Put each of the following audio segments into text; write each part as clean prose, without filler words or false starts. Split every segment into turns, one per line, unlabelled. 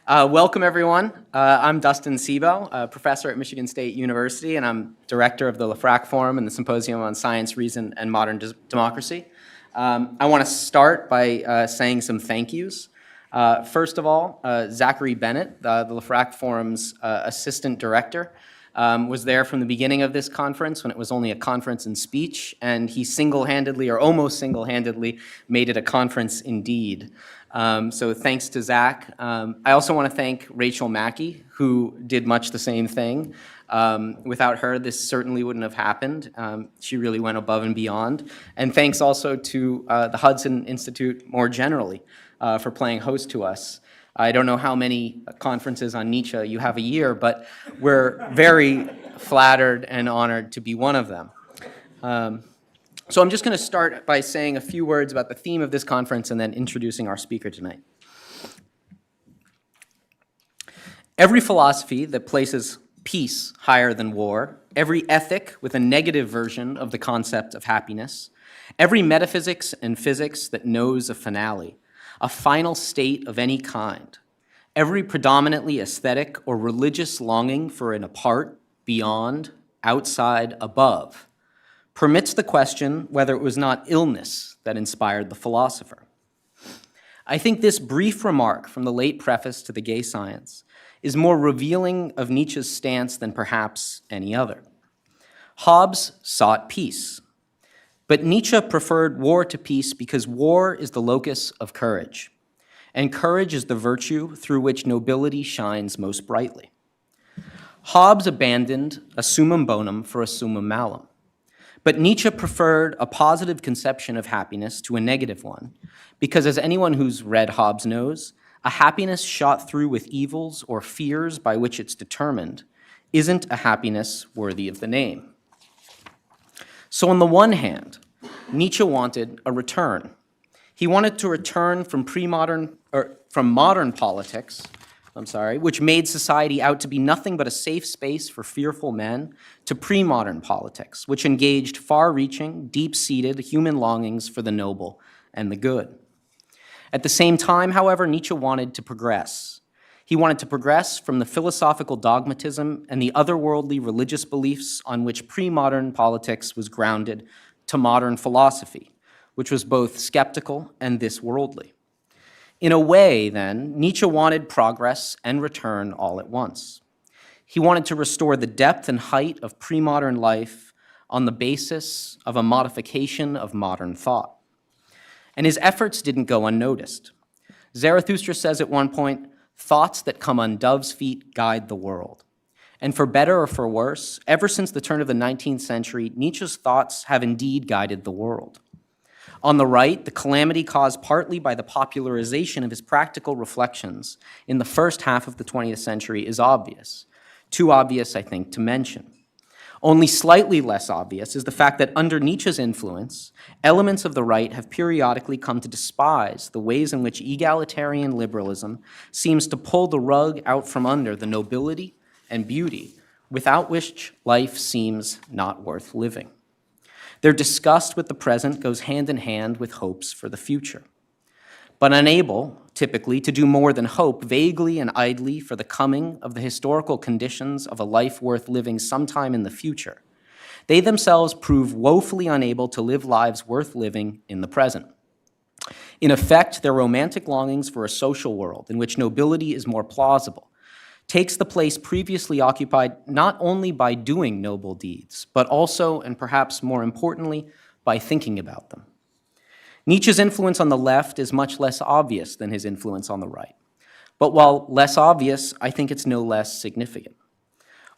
Welcome, everyone. I'm Dustin Sebo, a professor at Michigan State University, and I'm director of the Lefrak Forum and the Symposium on Science, Reason, and Modern Democracy. I want to start by saying some thank yous. First of all, Zachary Bennett, the Lefrak Forum's assistant director, was there from the beginning of this conference when it was only a conference and speech, and he single-handedly, or almost single-handedly, made it a conference indeed. So thanks to Zach. I also want to thank Rachel Mackey, who did much the same thing. Without her, this certainly wouldn't have happened. She really went above and beyond. And thanks also to the Hudson Institute more generally for playing host to us. I don't know how many conferences on Nietzsche you have a year, but we're very flattered and honored to be one of them. So I'm just going to start by saying a few words about the theme of this conference and then introducing our speaker tonight. Every philosophy that places peace higher than war, every ethic with a negative version of the concept of happiness, every metaphysics and physics that knows a finale, a final state of any kind, every predominantly aesthetic or religious longing for an apart, beyond, outside, above, permits the question whether it was not illness that inspired the philosopher. I think this brief remark from the late preface to The Gay Science is more revealing of Nietzsche's stance than perhaps any other. Hobbes sought peace, but Nietzsche preferred war to peace because war is the locus of courage, and courage is the virtue through which nobility shines most brightly. Hobbes abandoned a summum bonum for a summum malum, but Nietzsche preferred a positive conception of happiness to a negative one, because as anyone who's read Hobbes knows, a happiness shot through with evils or fears by which it's determined isn't a happiness worthy of the name. So on the one hand, Nietzsche wanted a return. He wanted to return from modern politics, which made society out to be nothing but a safe space for fearful men, to pre-modern politics, which engaged far-reaching, deep-seated human longings for the noble and the good. At the same time, however, Nietzsche wanted to progress. He wanted to progress from the philosophical dogmatism and the otherworldly religious beliefs on which pre-modern politics was grounded to modern philosophy, which was both skeptical and this-worldly. In a way, then, Nietzsche wanted progress and return all at once. He wanted to restore the depth and height of pre-modern life on the basis of a modification of modern thought. And his efforts didn't go unnoticed. Zarathustra says at one point, "Thoughts that come on dove's feet guide the world." And for better or for worse, ever since the turn of the 19th century, Nietzsche's thoughts have indeed guided the world. On the right, the calamity caused partly by the popularization of his practical reflections in the first half of the 20th century is obvious. Too obvious, I think, to mention. Only slightly less obvious is the fact that under Nietzsche's influence, elements of the right have periodically come to despise the ways in which egalitarian liberalism seems to pull the rug out from under the nobility and beauty without which life seems not worth living. Their disgust with the present goes hand in hand with hopes for the future. But unable, typically, to do more than hope vaguely and idly for the coming of the historical conditions of a life worth living sometime in the future, they themselves prove woefully unable to live lives worth living in the present. In effect, their romantic longings for a social world in which nobility is more plausible takes the place previously occupied not only by doing noble deeds, but also, and perhaps more importantly, by thinking about them. Nietzsche's influence on the left is much less obvious than his influence on the right. But while less obvious, I think it's no less significant.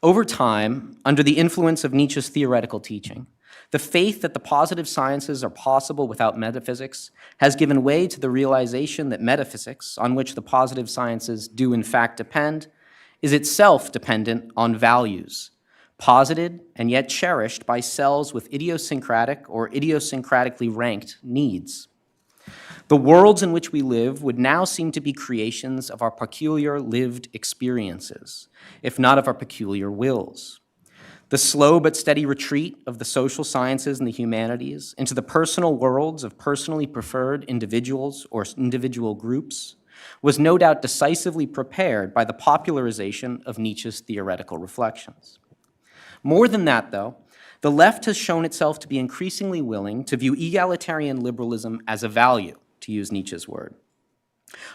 Over time, under the influence of Nietzsche's theoretical teaching, the faith that the positive sciences are possible without metaphysics has given way to the realization that metaphysics, on which the positive sciences do in fact depend, is itself dependent on values, posited and yet cherished by cells with idiosyncratic or idiosyncratically ranked needs. The worlds in which we live would now seem to be creations of our peculiar lived experiences, if not of our peculiar wills. The slow but steady retreat of the social sciences and the humanities into the personal worlds of personally preferred individuals or individual groups was no doubt decisively prepared by the popularization of Nietzsche's theoretical reflections. More than that, though, the left has shown itself to be increasingly willing to view egalitarian liberalism as a value, to use Nietzsche's word.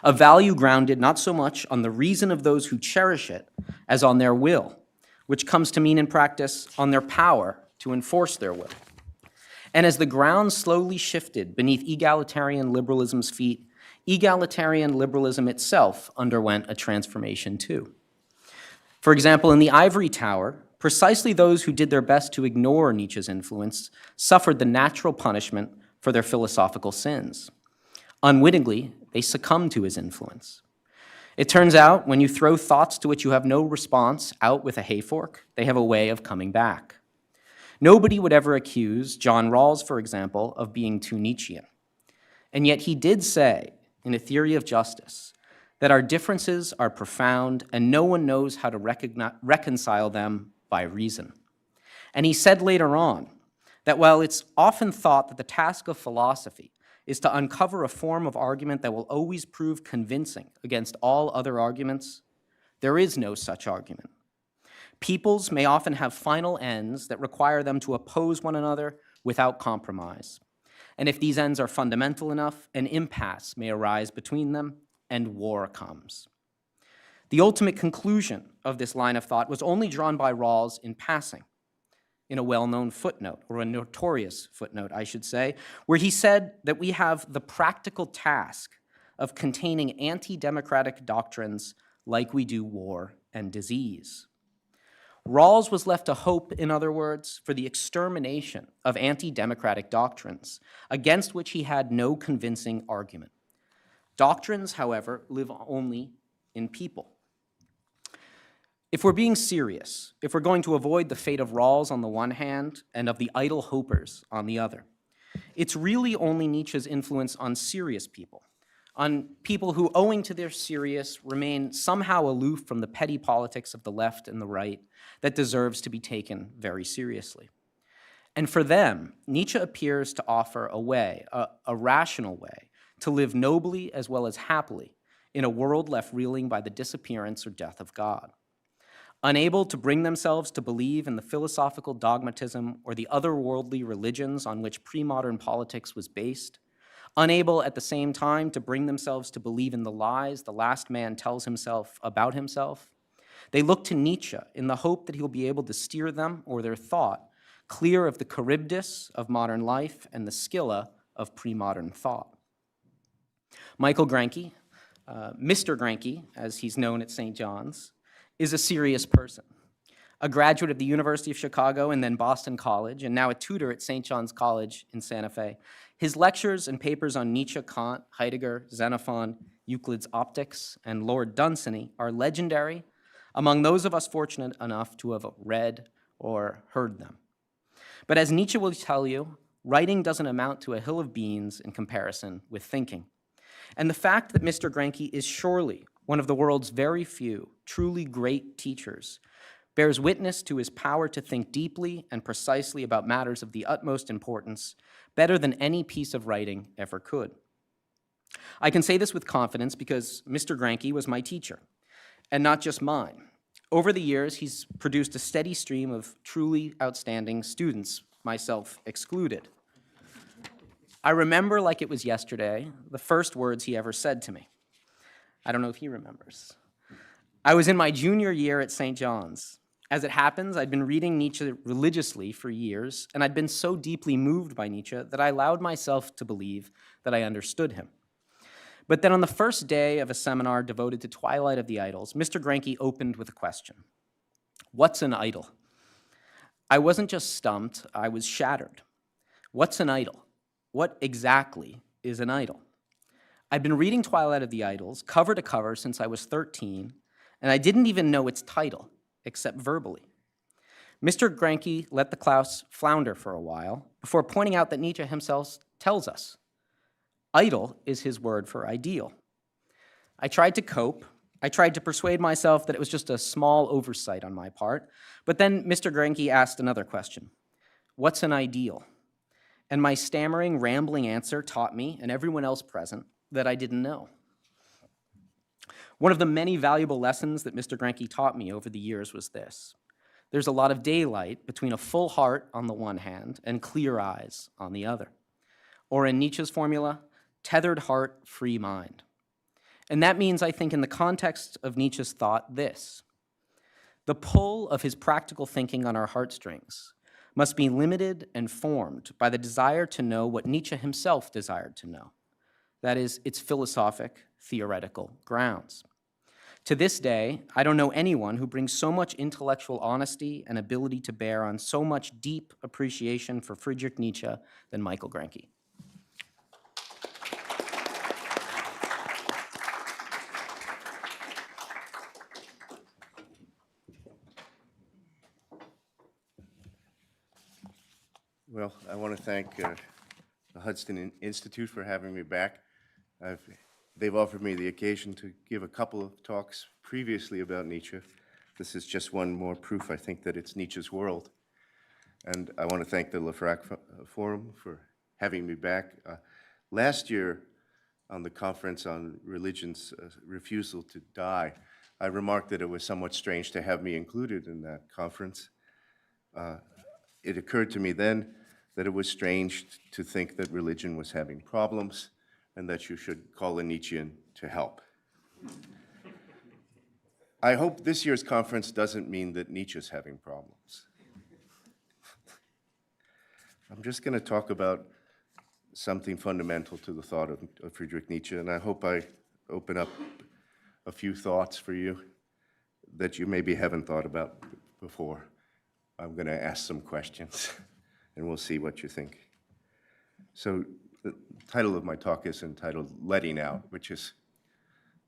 A value grounded not so much on the reason of those who cherish it as on their will, which comes to mean in practice on their power to enforce their will. And as the ground slowly shifted beneath egalitarian liberalism's feet, egalitarian liberalism itself underwent a transformation too. For example, in the ivory tower, precisely those who did their best to ignore Nietzsche's influence suffered the natural punishment for their philosophical sins. Unwittingly, they succumbed to his influence. It turns out, when you throw thoughts to which you have no response out with a hayfork, they have a way of coming back. Nobody would ever accuse John Rawls, for example, of being too Nietzschean. And yet he did say, in A Theory of Justice, that our differences are profound and no one knows how to reconcile them by reason. And he said later on that while it's often thought that the task of philosophy is to uncover a form of argument that will always prove convincing against all other arguments, there is no such argument. Peoples may often have final ends that require them to oppose one another without compromise. And if these ends are fundamental enough, an impasse may arise between them, and war comes. The ultimate conclusion of this line of thought was only drawn by Rawls in passing, in a well-known footnote, or a notorious footnote, I should say, where he said that we have the practical task of containing anti-democratic doctrines like we do war and disease. Rawls was left to hope, in other words, for the extermination of anti-democratic doctrines, against which he had no convincing argument. Doctrines, however, live only in people. If we're being serious, if we're going to avoid the fate of Rawls on the one hand and of the idle hopers on the other, it's really only Nietzsche's influence on serious people, on people who, owing to their serious, remain somehow aloof from the petty politics of the left and the right, that deserves to be taken very seriously. And for them, Nietzsche appears to offer a way, a rational way, to live nobly as well as happily in a world left reeling by the disappearance or death of God. Unable to bring themselves to believe in the philosophical dogmatism or the otherworldly religions on which pre-modern politics was based, unable at the same time to bring themselves to believe in the lies the last man tells himself about himself, they look to Nietzsche in the hope that he'll be able to steer them or their thought clear of the Charybdis of modern life and the Scylla of pre-modern thought. Michael Grenke, Mr. Grenke, as he's known at St. John's, is a serious person. A graduate of the University of Chicago and then Boston College, and now a tutor at St. John's College in Santa Fe. His lectures and papers on Nietzsche, Kant, Heidegger, Xenophon, Euclid's Optics, and Lord Dunsany are legendary among those of us fortunate enough to have read or heard them. But as Nietzsche will tell you, writing doesn't amount to a hill of beans in comparison with thinking. And the fact that Mr. Grenke is surely one of the world's very few truly great teachers bears witness to his power to think deeply and precisely about matters of the utmost importance, better than any piece of writing ever could. I can say this with confidence because Mr. Grenke was my teacher, and not just mine. Over the years, he's produced a steady stream of truly outstanding students, myself excluded. I remember like it was yesterday the first words he ever said to me. I don't know if he remembers. I was in my junior year at St. John's. As it happens, I'd been reading Nietzsche religiously for years, and I'd been so deeply moved by Nietzsche that I allowed myself to believe that I understood him. But then on the first day of a seminar devoted to Twilight of the Idols, Mr. Grenke opened with a question. What's an idol? I wasn't just stumped, I was shattered. What's an idol? What exactly is an idol? I'd been reading Twilight of the Idols cover to cover since I was 13, and I didn't even know its title, except verbally. Mr. Grenke let the class flounder for a while before pointing out that Nietzsche himself tells us, idol is his word for ideal. I tried to cope. I tried to persuade myself that it was just a small oversight on my part, but then Mr. Grenke asked another question. What's an ideal? And my stammering, rambling answer taught me, and everyone else present, that I didn't know. One of the many valuable lessons that Mr. Grenke taught me over the years was this. There's a lot of daylight between a full heart on the one hand and clear eyes on the other. Or in Nietzsche's formula, tethered heart, free mind. And that means, I think, in the context of Nietzsche's thought, this. The pull of his practical thinking on our heartstrings must be limited and formed by the desire to know what Nietzsche himself desired to know. That is, its philosophic, theoretical grounds. To this day, I don't know anyone who brings so much intellectual honesty and ability to bear on so much deep appreciation for Friedrich Nietzsche than Michael Grenke.
Well, I want to thank the Hudson Institute for having me back. They've offered me the occasion to give a couple of talks previously about Nietzsche. This is just one more proof, I think, that it's Nietzsche's world. And I want to thank the Lefrak Forum for having me back. Last year, on the conference on religion's refusal to die, I remarked that it was somewhat strange to have me included in that conference. It occurred to me then that it was strange to think that religion was having problems and that you should call a Nietzschean to help. I hope this year's conference doesn't mean that Nietzsche's having problems. I'm just going to talk about something fundamental to the thought of Friedrich Nietzsche, and I hope I open up a few thoughts for you that you maybe haven't thought about before. I'm going to ask some questions, and we'll see what you think. So the title of my talk is entitled Letting Out, which is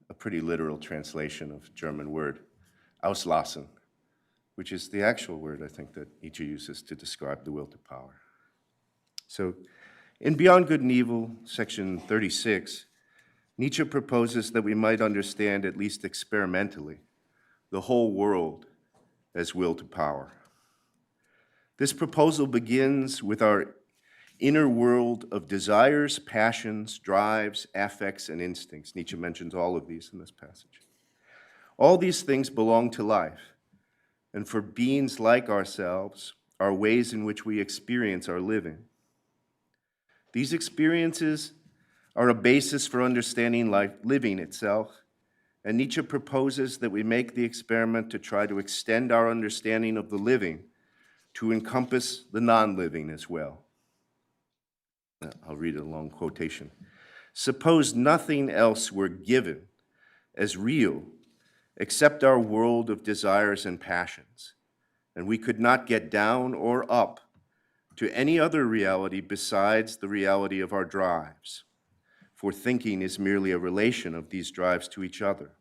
a pretty literal translation of German word, auslassen, which is the actual word, I think, that Nietzsche uses to describe the will to power. So in Beyond Good and Evil, section 36, Nietzsche proposes that we might understand, at least experimentally, the whole world as will to power. This proposal begins with our inner world of desires, passions, drives, affects, and instincts. Nietzsche mentions all of these in this passage. All these things belong to life, and for beings like ourselves are ways in which we experience our living. These experiences are a basis for understanding life, living itself, and Nietzsche proposes that we make the experiment to try to extend our understanding of the living to encompass the non-living as well. I'll read a long quotation. Suppose nothing else were given as real except our world of desires and passions, and we could not get down or up to any other reality besides the reality of our drives, for thinking is merely a relation of these drives to each other.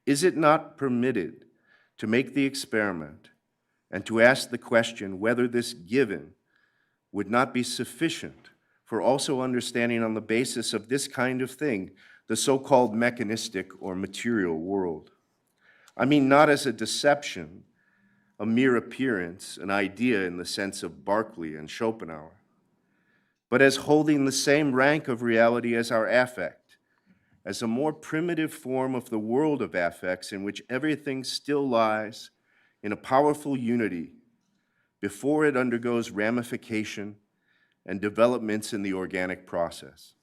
Is it not permitted to make the experiment and to ask the question whether this given would not be sufficient for also understanding on the basis of this kind of thing, the so-called mechanistic or material world? I mean, not as a deception, a mere appearance, an idea in the sense of Berkeley and Schopenhauer, but as holding the same rank of reality as our affect, as a more primitive form of the world of affects in which everything still lies in a powerful unity before it undergoes ramification and developments in the organic process,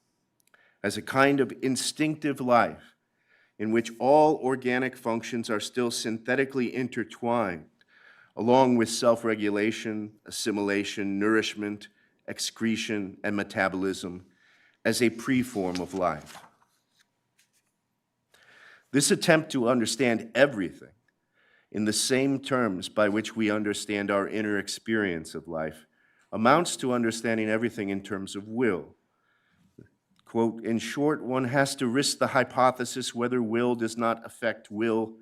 as a kind of instinctive life in which all organic functions are still synthetically intertwined, along with self-regulation, assimilation, nourishment, excretion, and metabolism as a pre-form of life. This attempt to understand everything in the same terms by which we understand our inner experience of life amounts to understanding everything in terms of will. Quote, in short, one has to risk the hypothesis whether will does not affect will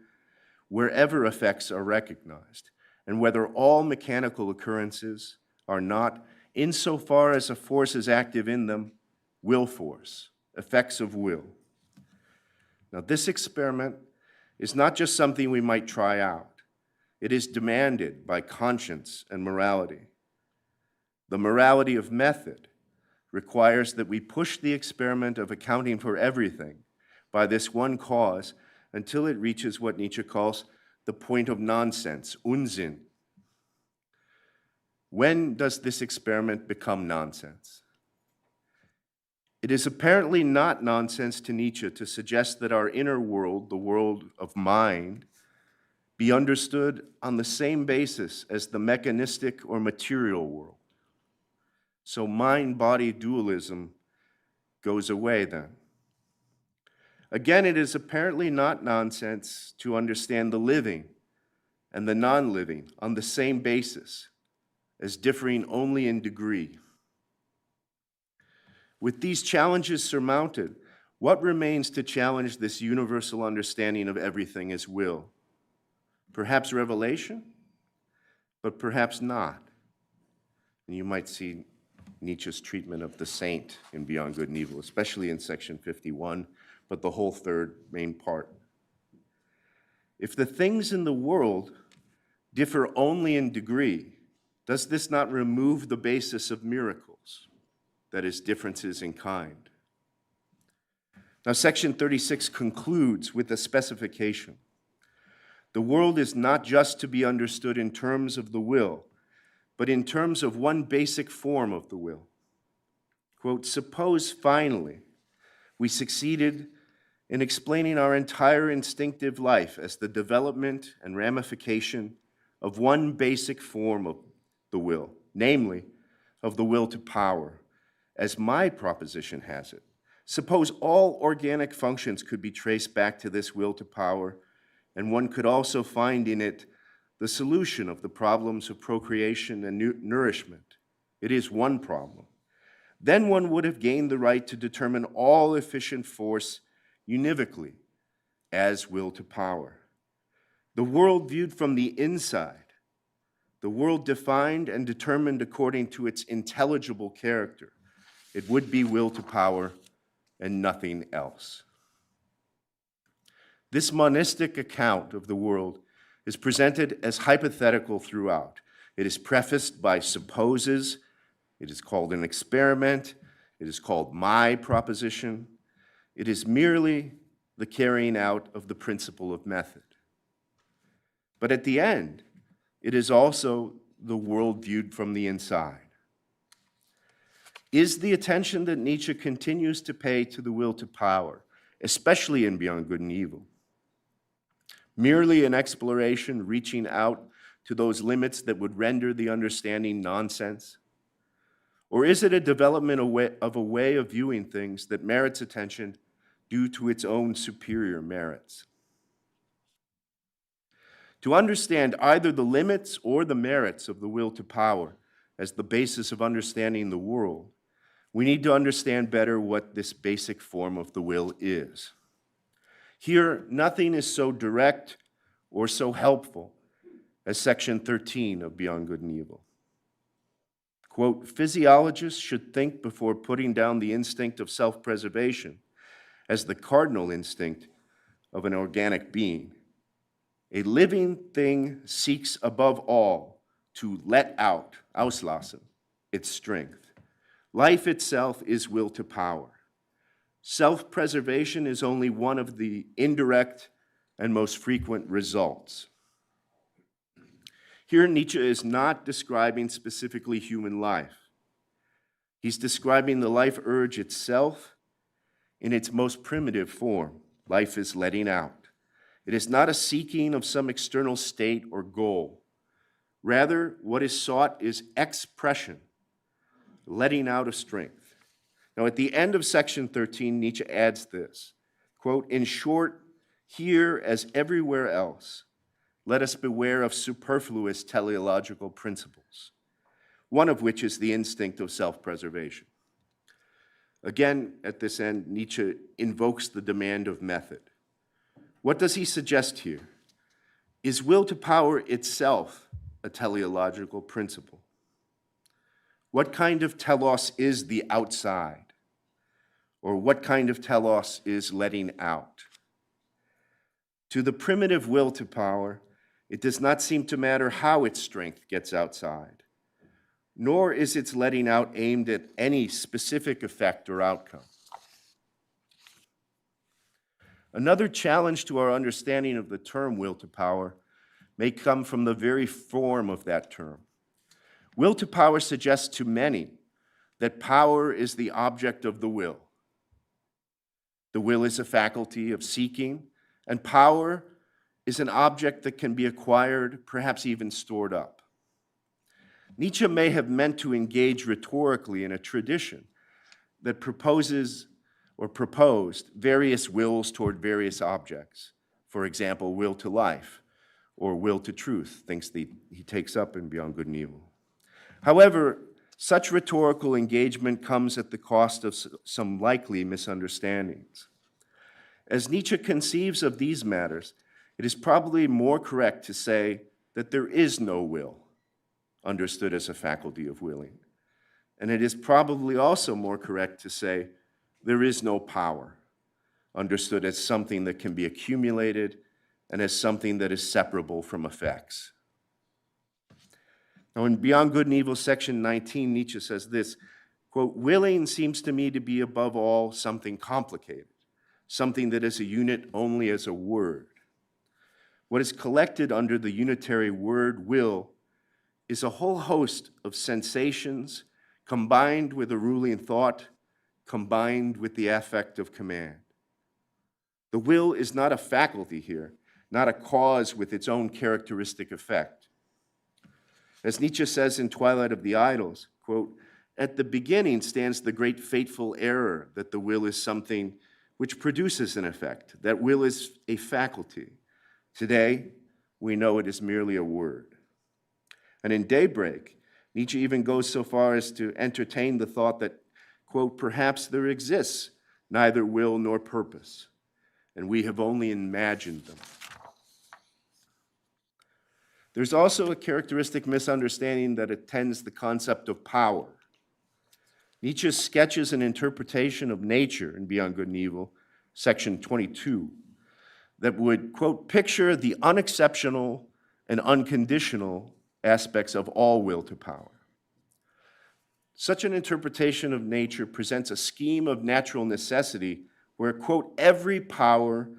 wherever effects are recognized, and whether all mechanical occurrences are not, insofar as a force is active in them, will force, effects of will. Now, this experiment is not just something we might try out. It is demanded by conscience and morality. The morality of method requires that we push the experiment of accounting for everything by this one cause until it reaches what Nietzsche calls the point of nonsense, Unsinn. When does this experiment become nonsense? It is apparently not nonsense to Nietzsche to suggest that our inner world, the world of mind, be understood on the same basis as the mechanistic or material world. So mind-body dualism goes away then. Again, it is apparently not nonsense to understand the living and the non-living on the same basis, as differing only in degree. With these challenges surmounted, what remains to challenge this universal understanding of everything as will? Perhaps revelation, but perhaps not. And you might see Nietzsche's treatment of the saint in Beyond Good and Evil, especially in section 51, but the whole third main part. If the things in the world differ only in degree, does this not remove the basis of miracles, that is, differences in kind? Now, section 36 concludes with a specification. The world is not just to be understood in terms of the will, but in terms of one basic form of the will. Quote, suppose finally we succeeded in explaining our entire instinctive life as the development and ramification of one basic form of the will, namely, of the will to power, as my proposition has it. Suppose all organic functions could be traced back to this will to power, and one could also find in it the solution of the problems of procreation and nourishment. It is one problem. Then one would have gained the right to determine all efficient force univocally as will to power. The world viewed from the inside, the world defined and determined according to its intelligible character, it would be will to power and nothing else. This monistic account of the world is presented as hypothetical throughout. It is prefaced by supposes, it is called an experiment, it is called my proposition. It is merely the carrying out of the principle of method. But at the end, it is also the world viewed from the inside. Is the attention that Nietzsche continues to pay to the will to power, especially in Beyond Good and Evil, merely an exploration reaching out to those limits that would render the understanding nonsense? Or is it a development of a way of viewing things that merits attention due to its own superior merits? To understand either the limits or the merits of the will to power as the basis of understanding the world, we need to understand better what this basic form of the will is. Here, nothing is so direct or so helpful as section 13 of Beyond Good and Evil. Quote, physiologists should think before putting down the instinct of self-preservation as the cardinal instinct of an organic being. A living thing seeks above all to let out, auslassen, its strength. Life itself is will to power. Self-preservation is only one of the indirect and most frequent results. Here, Nietzsche is not describing specifically human life. He's describing the life urge itself in its most primitive form. Life is letting out. It is not a seeking of some external state or goal. Rather, what is sought is expression, letting out of strength. Now, at the end of section 13, Nietzsche adds this, quote, in short, here as everywhere else, let us beware of superfluous teleological principles, one of which is the instinct of self-preservation. Again, at this end, Nietzsche invokes the demand of method. What does he suggest here? Is will to power itself a teleological principle? What kind of telos is the outside? Or what kind of telos is letting out? To the primitive will to power, it does not seem to matter how its strength gets outside, nor is its letting out aimed at any specific effect or outcome. Another challenge to our understanding of the term will to power may come from the very form of that term. Will to power suggests to many that power is the object of the will. The will is a faculty of seeking, and power is an object that can be acquired, perhaps even stored up. Nietzsche may have meant to engage rhetorically in a tradition that proposes or proposed various wills toward various objects. For example, will to life or will to truth, things that he takes up in Beyond Good and Evil. However, such rhetorical engagement comes at the cost of some likely misunderstandings. As Nietzsche conceives of these matters, it is probably more correct to say that there is no will, understood as a faculty of willing. And it is probably also more correct to say there is no power, understood as something that can be accumulated and as something that is separable from effects. Now, in Beyond Good and Evil, section 19, Nietzsche says this, quote, "Willing seems to me to be above all something complicated, something that is a unit only as a word. What is collected under the unitary word will is a whole host of sensations combined with a ruling thought, combined with the affect of command. The will is not a faculty here, not a cause with its own characteristic effect. As Nietzsche says in Twilight of the Idols, quote, "At the beginning stands the great fateful error that the will is something which produces an effect, that will is a faculty. Today, we know it is merely a word." And in Daybreak, Nietzsche even goes so far as to entertain the thought that, quote, "Perhaps there exists neither will nor purpose, and we have only imagined them." There's also a characteristic misunderstanding that attends the concept of power. Nietzsche sketches an interpretation of nature in Beyond Good and Evil, section 22, that would, quote, "picture the unexceptional and unconditional aspects of all will to power." Such an interpretation of nature presents a scheme of natural necessity where, quote, "every power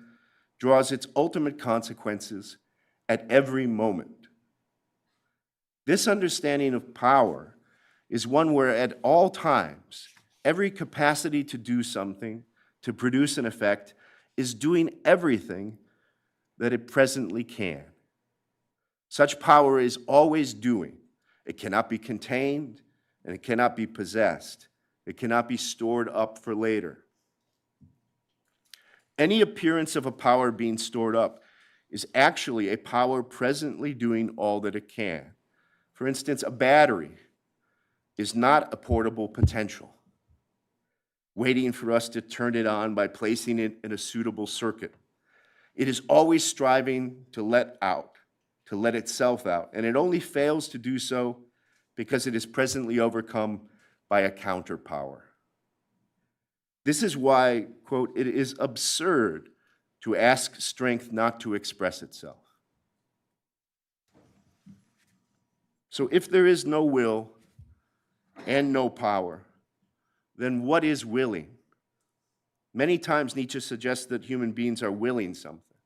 draws its ultimate consequences at every moment." This understanding of power is one where at all times, every capacity to do something, to produce an effect, is doing everything that it presently can. Such power is always doing. It cannot be contained, and it cannot be possessed. It cannot be stored up for later. Any appearance of a power being stored up is actually a power presently doing all that it can. For instance, a battery is not a portable potential, waiting for us to turn it on by placing it in a suitable circuit. It is always striving to let itself out, and it only fails to do so because it is presently overcome by a counterpower. This is why, quote, "it is absurd to ask strength not to express itself." So if there is no will and no power, then what is willing? Many times Nietzsche suggests that human beings are willing something.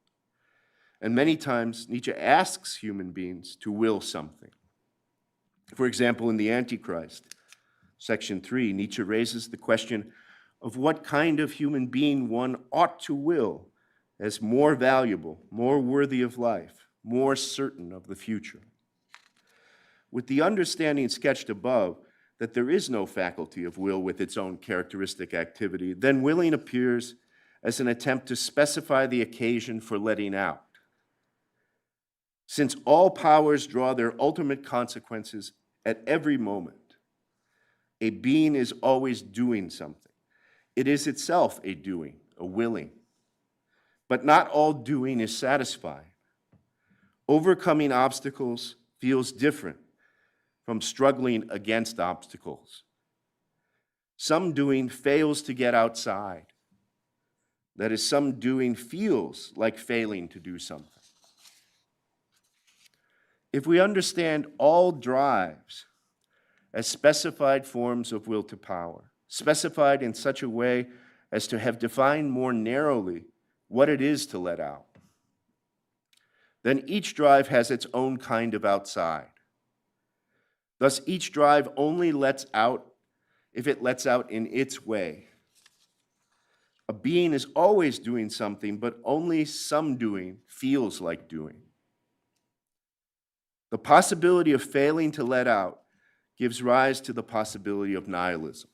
And many times Nietzsche asks human beings to will something. For example, in The Antichrist, section 3, Nietzsche raises the question of what kind of human being one ought to will as more valuable, more worthy of life, more certain of the future. With the understanding sketched above that there is no faculty of will with its own characteristic activity, then willing appears as an attempt to specify the occasion for letting out. Since all powers draw their ultimate consequences at every moment, a being is always doing something. It is itself a doing, a willing. But not all doing is satisfying. Overcoming obstacles feels different from struggling against obstacles. Some doing fails to get outside. That is, some doing feels like failing to do something. If we understand all drives as specified forms of will to power, specified in such a way as to have defined more narrowly what it is to let out. Then each drive has its own kind of outside. Thus, each drive only lets out if it lets out in its way. A being is always doing something, but only some doing feels like doing. The possibility of failing to let out gives rise to the possibility of nihilism.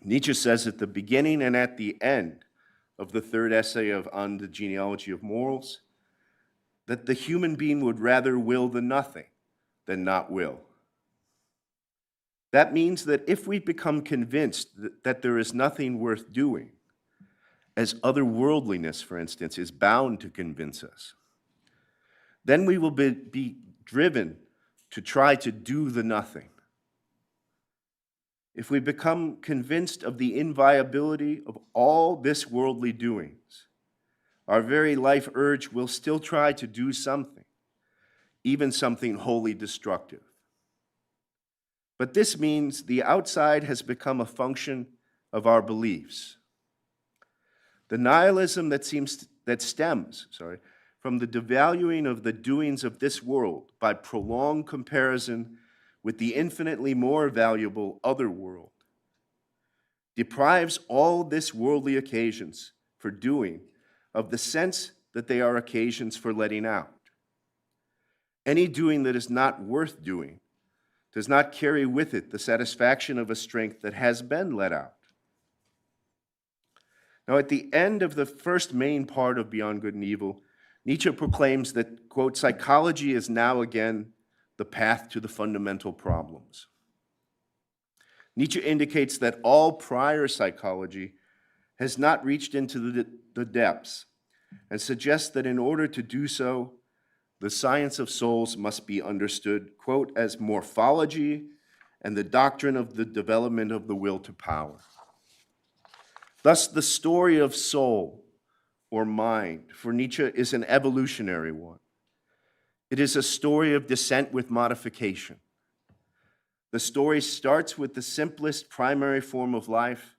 Nietzsche says at the beginning and at the end of the third essay on the genealogy of morals that the human being would rather will the nothing than not will. That means that if we become convinced that there is nothing worth doing, as otherworldliness, for instance, is bound to convince us, then we will be driven to try to do the nothing. If we become convinced of the inviolability of all this worldly doings, our very life urge will still try to do something, even something wholly destructive. But this means the outside has become a function of our beliefs. The nihilism that stems from the devaluing of the doings of this world by prolonged comparison with the infinitely more valuable other world deprives all this worldly occasions for doing of the sense that they are occasions for letting out. Any doing that is not worth doing does not carry with it the satisfaction of a strength that has been let out. Now, at the end of the first main part of Beyond Good and Evil, Nietzsche proclaims that, quote, psychology is now again the path to the fundamental problems. Nietzsche indicates that all prior psychology has not reached into the depths and suggests that in order to do so, the science of souls must be understood, quote, as morphology and the doctrine of the development of the will to power. Thus, the story of soul or mind for Nietzsche is an evolutionary one. It is a story of descent with modification. The story starts with the simplest primary form of life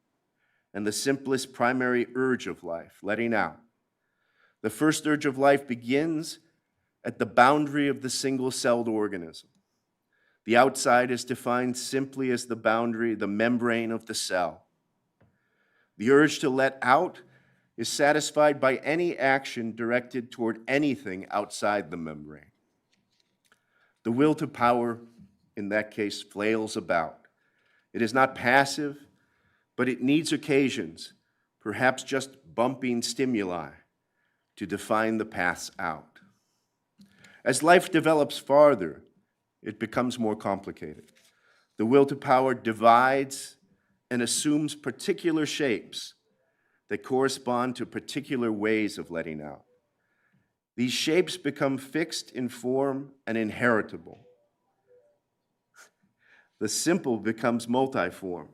and the simplest primary urge of life, letting out. The first urge of life begins at the boundary of the single-celled organism. The outside is defined simply as the boundary, the membrane of the cell. The urge to let out is satisfied by any action directed toward anything outside the membrane. The will to power, in that case, flails about. It is not passive, but it needs occasions, perhaps just bumping stimuli, to define the paths out. As life develops farther, it becomes more complicated. The will to power divides and assumes particular shapes that correspond to particular ways of letting out. These shapes become fixed in form and inheritable. The simple becomes multiform,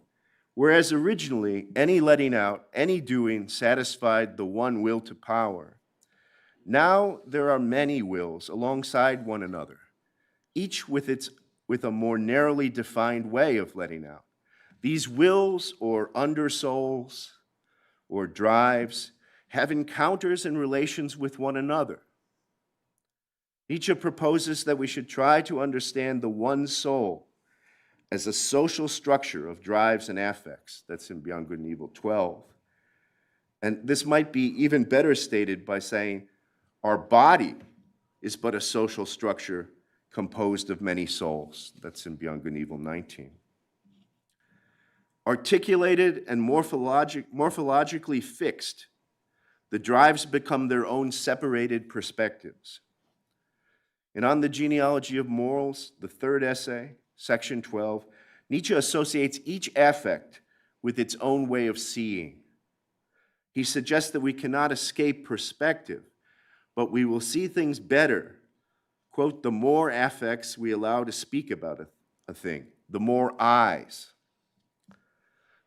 whereas originally any letting out, any doing satisfied the one will to power. Now there are many wills alongside one another, each with a more narrowly defined way of letting out. These wills or undersouls or drives have encounters and relations with one another. Nietzsche proposes that we should try to understand the one soul as a social structure of drives and affects. That's in Beyond Good and Evil 12. And this might be even better stated by saying our body is but a social structure composed of many souls. That's in Beyond Good and Evil 19. Articulated and morphologically fixed, the drives become their own separated perspectives. And on the genealogy of morals, the third essay, section 12, Nietzsche associates each affect with its own way of seeing. He suggests that we cannot escape perspective, but we will see things better, quote, the more affects we allow to speak about a thing, the more eyes.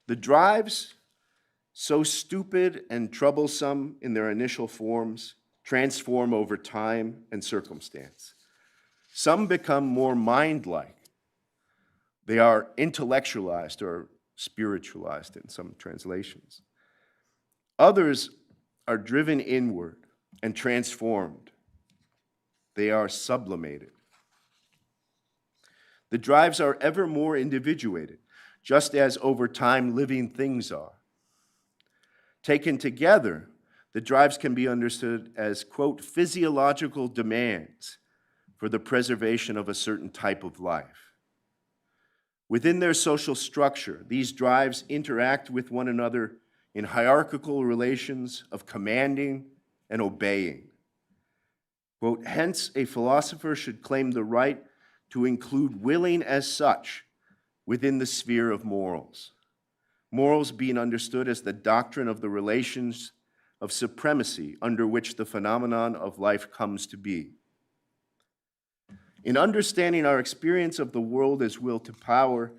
The drives, so stupid and troublesome in their initial forms, transform over time and circumstance. Some become more mind-like. They are intellectualized or spiritualized in some translations. Others are driven inward and transformed. They are sublimated. The drives are ever more individuated, just as over time living things are. Taken together, the drives can be understood as, quote, physiological demands for the preservation of a certain type of life. Within their social structure, these drives interact with one another in hierarchical relations of commanding and obeying. Quote, hence, a philosopher should claim the right to include willing as such within the sphere of morals. Morals being understood as the doctrine of the relations of supremacy under which the phenomenon of life comes to be. In understanding our experience of the world as will to power,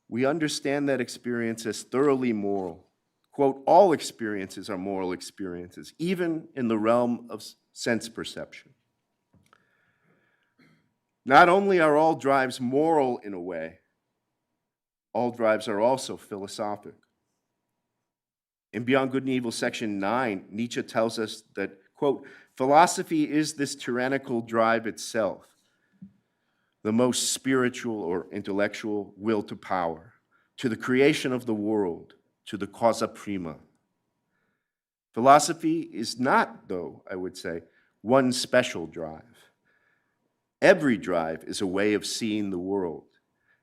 we understand that experience as thoroughly moral. Quote, all experiences are moral experiences, even in the realm of sense perception. Not only are all drives moral in a way, all drives are also philosophic. In Beyond Good and Evil, section 9, Nietzsche tells us that, quote, philosophy is this tyrannical drive itself, the most spiritual or intellectual will to power, to the creation of the world, to the causa prima. Philosophy is not, though, I would say, one special drive. Every drive is a way of seeing the world.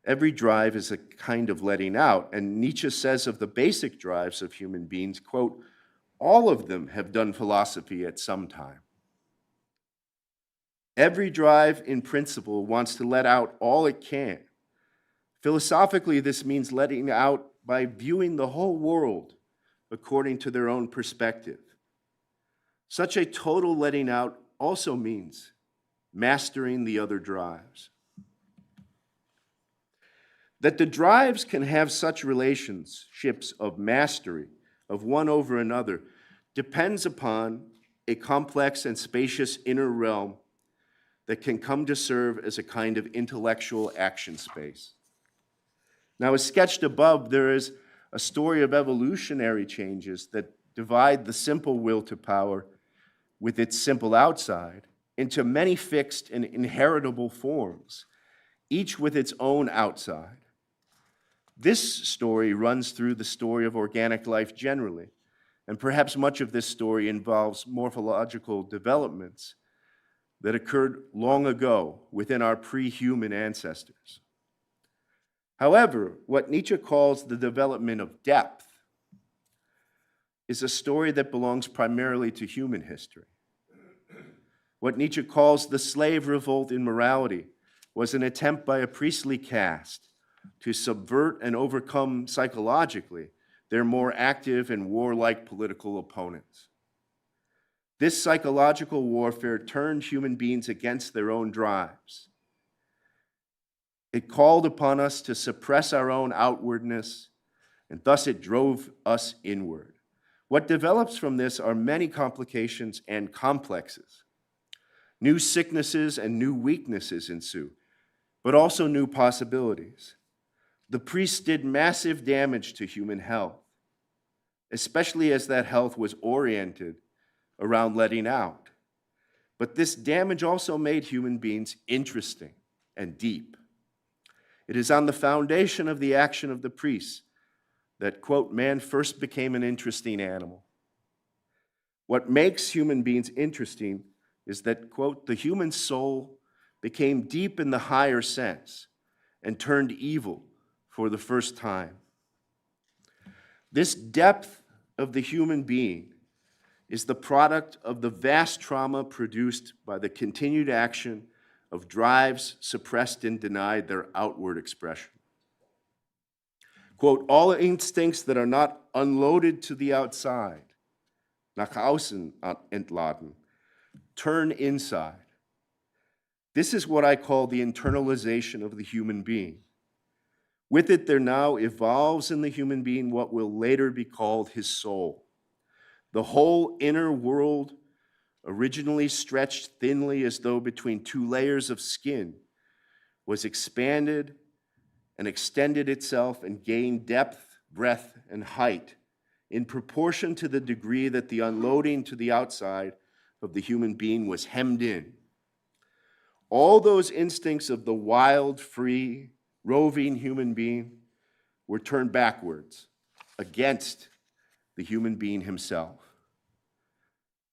Every drive is a kind of letting out, and Nietzsche says of the basic drives of human beings, quote, all of them have done philosophy at some time. Every drive, in principle, wants to let out all it can. Philosophically, this means letting out by viewing the whole world according to their own perspective. Such a total letting out also means mastering the other drives. That the drives can have such relationships of mastery of one over another depends upon a complex and spacious inner realm that can come to serve as a kind of intellectual action space. Now, as sketched above, there is a story of evolutionary changes that divide the simple will to power with its simple outside into many fixed and inheritable forms, each with its own outside. This story runs through the story of organic life generally, and perhaps much of this story involves morphological developments that occurred long ago within our pre-human ancestors. However, what Nietzsche calls the development of depth is a story that belongs primarily to human history. What Nietzsche calls the slave revolt in morality was an attempt by a priestly caste to subvert and overcome psychologically their more active and warlike political opponents. This psychological warfare turned human beings against their own drives. It called upon us to suppress our own outwardness, and thus it drove us inward. What develops from this are many complications and complexes. New sicknesses and new weaknesses ensue, but also new possibilities. The priests did massive damage to human health, especially as that health was oriented around letting out. But this damage also made human beings interesting and deep. It is on the foundation of the action of the priests that, quote, man first became an interesting animal. What makes human beings interesting is that, quote, the human soul became deep in the higher sense and turned evil for the first time. This depth of the human being is the product of the vast trauma produced by the continued action of drives suppressed and denied their outward expression. Quote, all instincts that are not unloaded to the outside, nach außen entladen, turn inside. This is what I call the internalization of the human being. With it, there now evolves in the human being what will later be called his soul. The whole inner world, originally stretched thinly as though between two layers of skin, was expanded and extended itself and gained depth, breadth, and height in proportion to the degree that the unloading to the outside of the human being was hemmed in. All those instincts of the wild, free, roving human being were turned backwards against the human being himself.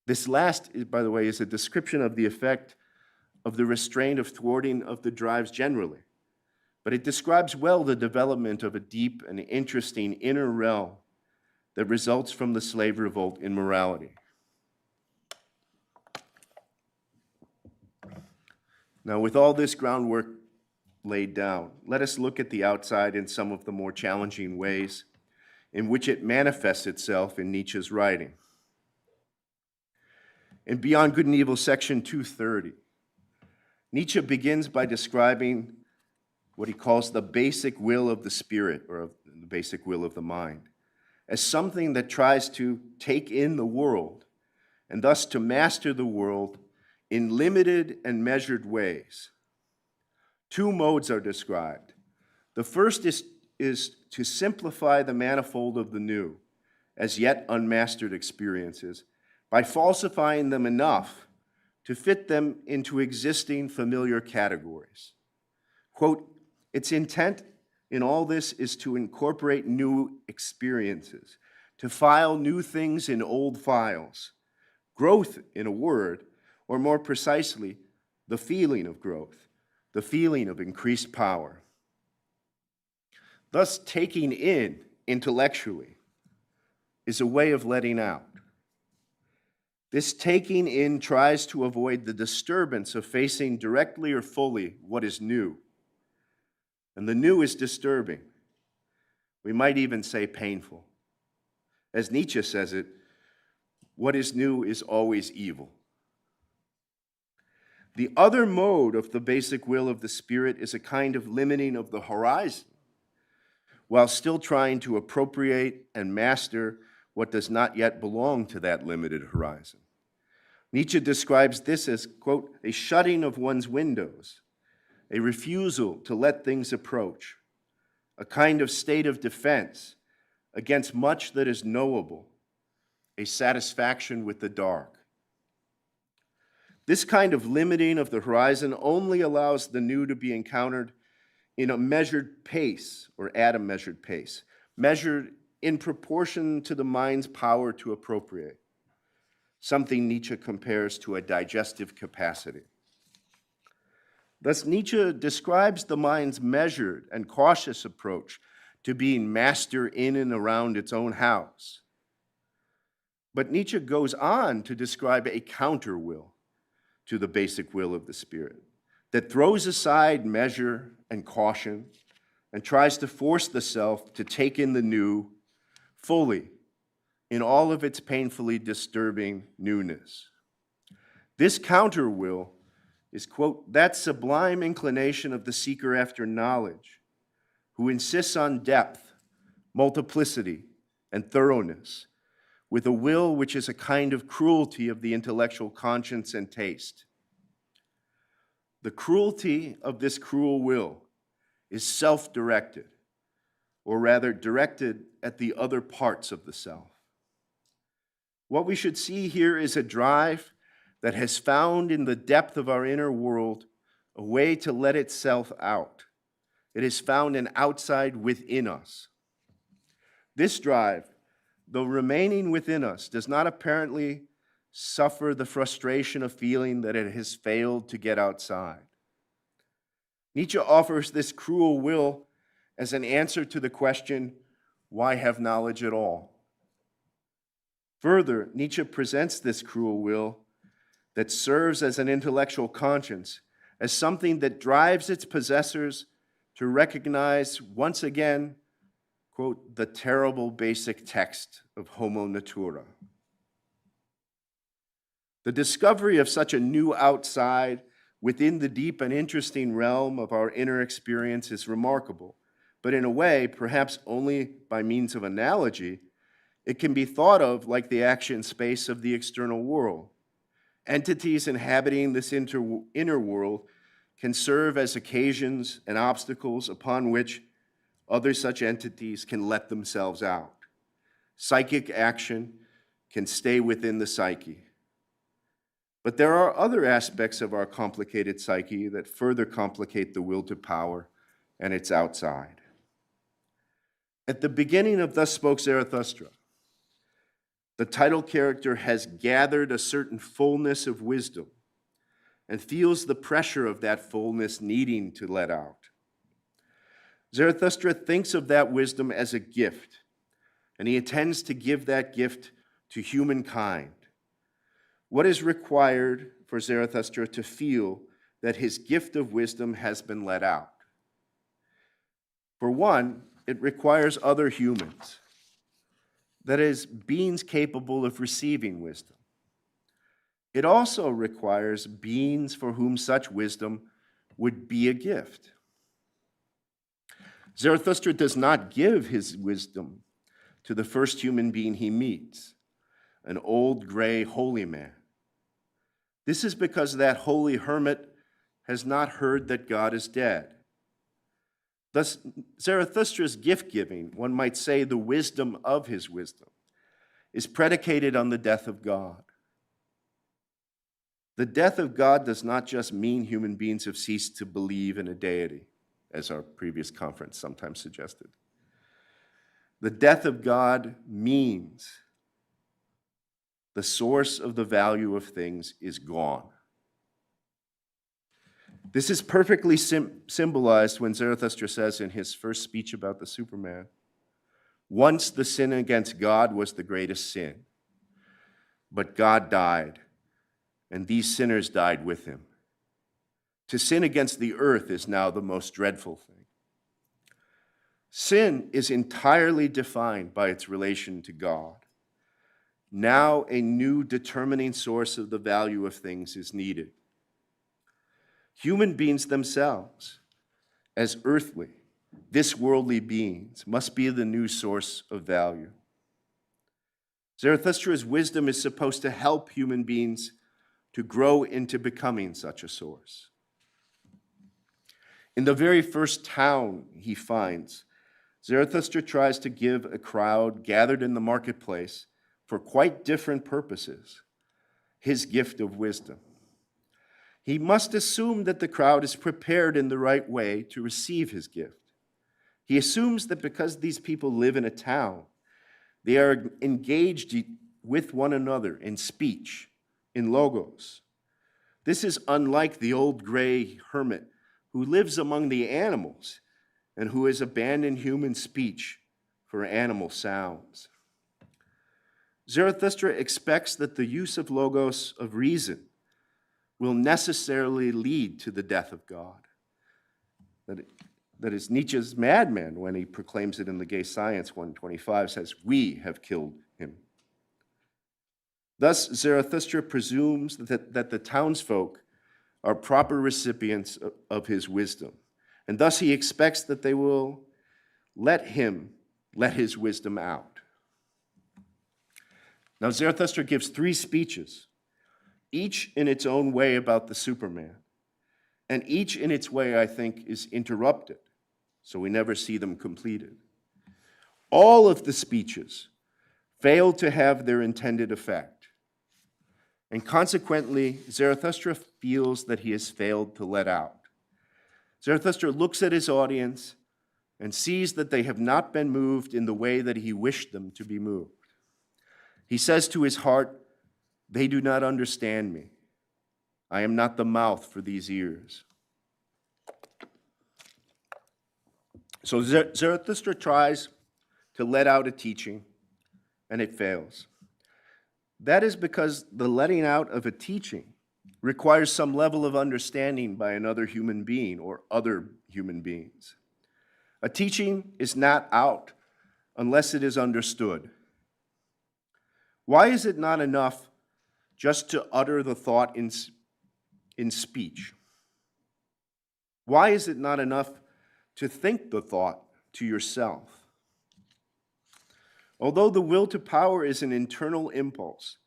This last, by the way, is a description of the effect of the restraint of thwarting of the drives generally, but it describes well the development of a deep and interesting inner realm that results from the slave revolt in morality. Now, with all this groundwork laid down, let us look at the outside in some of the more challenging ways in which it manifests itself in Nietzsche's writing. In Beyond Good and Evil, section 230, Nietzsche begins by describing what he calls the basic will of the spirit, or the basic will of the mind, as something that tries to take in the world and thus to master the world in limited and measured ways. Two modes are described. The first is to simplify the manifold of the new, as yet unmastered experiences, by falsifying them enough to fit them into existing familiar categories. Quote, its intent in all this is to incorporate new experiences, to file new things in old files. Growth, in a word, or more precisely, the feeling of growth, the feeling of increased power. Thus, taking in intellectually is a way of letting out. This taking in tries to avoid the disturbance of facing directly or fully what is new. And the new is disturbing. We might even say painful. As Nietzsche says it, what is new is always evil. The other mode of the basic will of the spirit is a kind of limiting of the horizon, while still trying to appropriate and master what does not yet belong to that limited horizon. Nietzsche describes this as, quote, a shutting of one's windows, a refusal to let things approach, a kind of state of defense against much that is knowable, a satisfaction with the dark. This kind of limiting of the horizon only allows the new to be encountered in a measured pace, or at a measured pace, measured in proportion to the mind's power to appropriate, something Nietzsche compares to a digestive capacity. Thus, Nietzsche describes the mind's measured and cautious approach to being master in and around its own house. But Nietzsche goes on to describe a counter-will to the basic will of the spirit that throws aside measure and caution and tries to force the self to take in the new fully in all of its painfully disturbing newness. This counter-will is, quote, that sublime inclination of the seeker after knowledge who insists on depth, multiplicity, and thoroughness with a will which is a kind of cruelty of the intellectual conscience and taste. The cruelty of this cruel will is self-directed, or rather directed at the other parts of the self. What we should see here is a drive that has found in the depth of our inner world a way to let itself out. It has found an outside within us. This drive, though remaining within us, does not apparently suffer the frustration of feeling that it has failed to get outside. Nietzsche offers this cruel will as an answer to the question, why have knowledge at all? Further, Nietzsche presents this cruel will that serves as an intellectual conscience as something that drives its possessors to recognize once again, quote, the terrible basic text of Homo Natura. The discovery of such a new outside within the deep and interesting realm of our inner experience is remarkable, but in a way, perhaps only by means of analogy, it can be thought of like the action space of the external world. Entities inhabiting this inner world can serve as occasions and obstacles upon which other such entities can let themselves out. Psychic action can stay within the psyche. But there are other aspects of our complicated psyche that further complicate the will to power and its outside. At the beginning of Thus Spoke Zarathustra, the title character has gathered a certain fullness of wisdom and feels the pressure of that fullness needing to let out. Zarathustra thinks of that wisdom as a gift, and he intends to give that gift to humankind. What is required for Zarathustra to feel that his gift of wisdom has been let out? For one, it requires other humans, that is, beings capable of receiving wisdom. It also requires beings for whom such wisdom would be a gift. Zarathustra does not give his wisdom to the first human being he meets, an old gray holy man. This is because that holy hermit has not heard that God is dead. Thus, Zarathustra's gift-giving, one might say the wisdom of his wisdom, is predicated on the death of God. The death of God does not just mean human beings have ceased to believe in a deity, as our previous conference sometimes suggested. The death of God means the source of the value of things is gone. This is perfectly symbolized when Zarathustra says in his first speech about the Superman, once the sin against God was the greatest sin, but God died, and these sinners died with him. To sin against the earth is now the most dreadful thing. Sin is entirely defined by its relation to God. Now a new determining source of the value of things is needed. Human beings themselves, as earthly, this worldly beings, must be the new source of value. Zarathustra's wisdom is supposed to help human beings to grow into becoming such a source. In the very first town he finds, Zarathustra tries to give a crowd gathered in the marketplace for quite different purposes his gift of wisdom. He must assume that the crowd is prepared in the right way to receive his gift. He assumes that because these people live in a town, they are engaged with one another in speech, in logos. This is unlike the old gray hermit who lives among the animals and who has abandoned human speech for animal sounds. Zarathustra expects that the use of logos, of reason, will necessarily lead to the death of God. That is Nietzsche's madman when he proclaims it in the Gay Science 125, says, "We have killed him." Thus, Zarathustra presumes that the townsfolk are proper recipients of his wisdom, and thus he expects that they will let his wisdom out. Now, Zarathustra gives 3 speeches, each in its own way about the Superman, and each in its way, I think, is interrupted, so we never see them completed. All of the speeches fail to have their intended effect, and consequently, Zarathustra feels that he has failed to let out. Zarathustra looks at his audience and sees that they have not been moved in the way that he wished them to be moved. He says to his heart, "They do not understand me. I am not the mouth for these ears." So Zarathustra tries to let out a teaching, and it fails. That is because the letting out of a teaching requires some level of understanding by another human being or other human beings. A teaching is not out unless it is understood. Why is it not enough just to utter the thought in speech? Why is it not enough to think the thought to yourself? Although the will to power is an internal impulse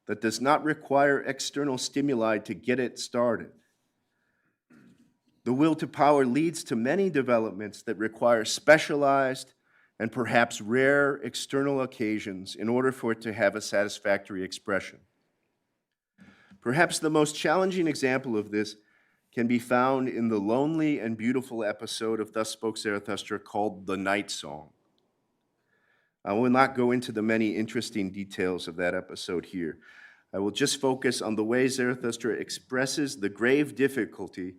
that does not require external stimuli to get it started, The will to power leads to many developments that require specialized and perhaps rare external occasions in order for it to have a satisfactory expression. Perhaps the most challenging example of this can be found in the lonely and beautiful episode of Thus Spoke Zarathustra called The Night Song. I will not go into the many interesting details of that episode here. I will just focus on the way Zarathustra expresses the grave difficulty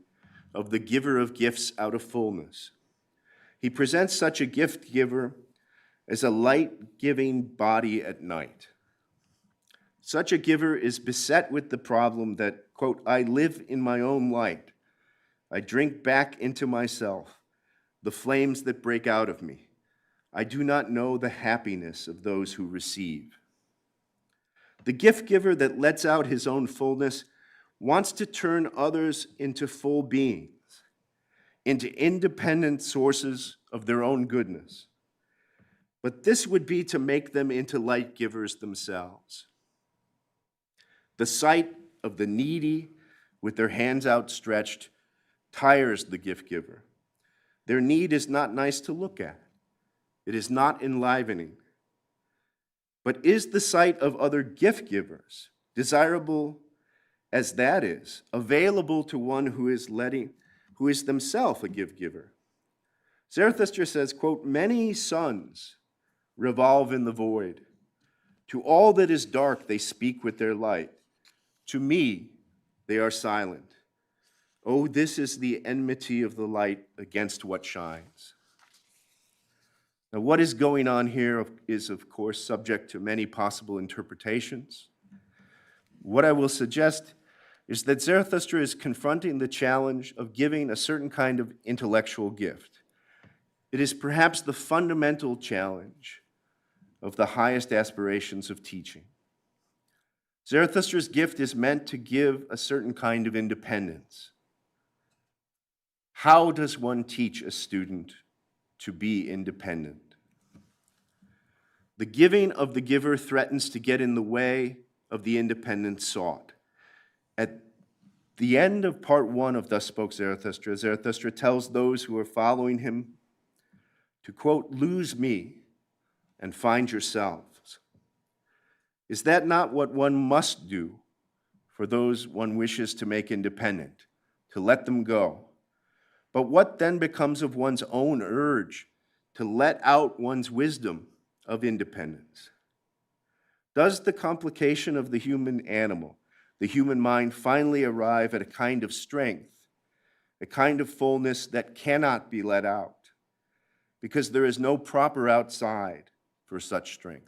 of the giver of gifts out of fullness. He presents such a gift giver as a light-giving body at night. Such a giver is beset with the problem that, quote, I live in my own light. I drink back into myself the flames that break out of me. I do not know the happiness of those who receive. The gift giver that lets out his own fullness wants to turn others into full beings, into independent sources of their own goodness. But this would be to make them into light givers themselves. The sight of the needy with their hands outstretched tires the gift giver. Their need is not nice to look at. It is not enlivening. But is the sight of other gift givers, desirable as that is, available to one who is themselves a gift giver? Zarathustra says, quote, many suns revolve in the void. To all that is dark, they speak with their light. To me, they are silent. Oh, this is the enmity of the light against what shines. Now, what is going on here is, of course, subject to many possible interpretations. What I will suggest is that Zarathustra is confronting the challenge of giving a certain kind of intellectual gift. It is perhaps the fundamental challenge of the highest aspirations of teaching. Zarathustra's gift is meant to give a certain kind of independence. How does one teach a student to be independent? The giving of the giver threatens to get in the way of the independence sought. At the end of part 1 of Thus Spoke Zarathustra, Zarathustra tells those who are following him to, quote, lose me and find yourselves. Is that not what one must do for those one wishes to make independent, to let them go? But what then becomes of one's own urge to let out one's wisdom of independence? Does the complication of the human animal, the human mind, finally arrive at a kind of strength, a kind of fullness that cannot be let out, because there is no proper outside for such strength?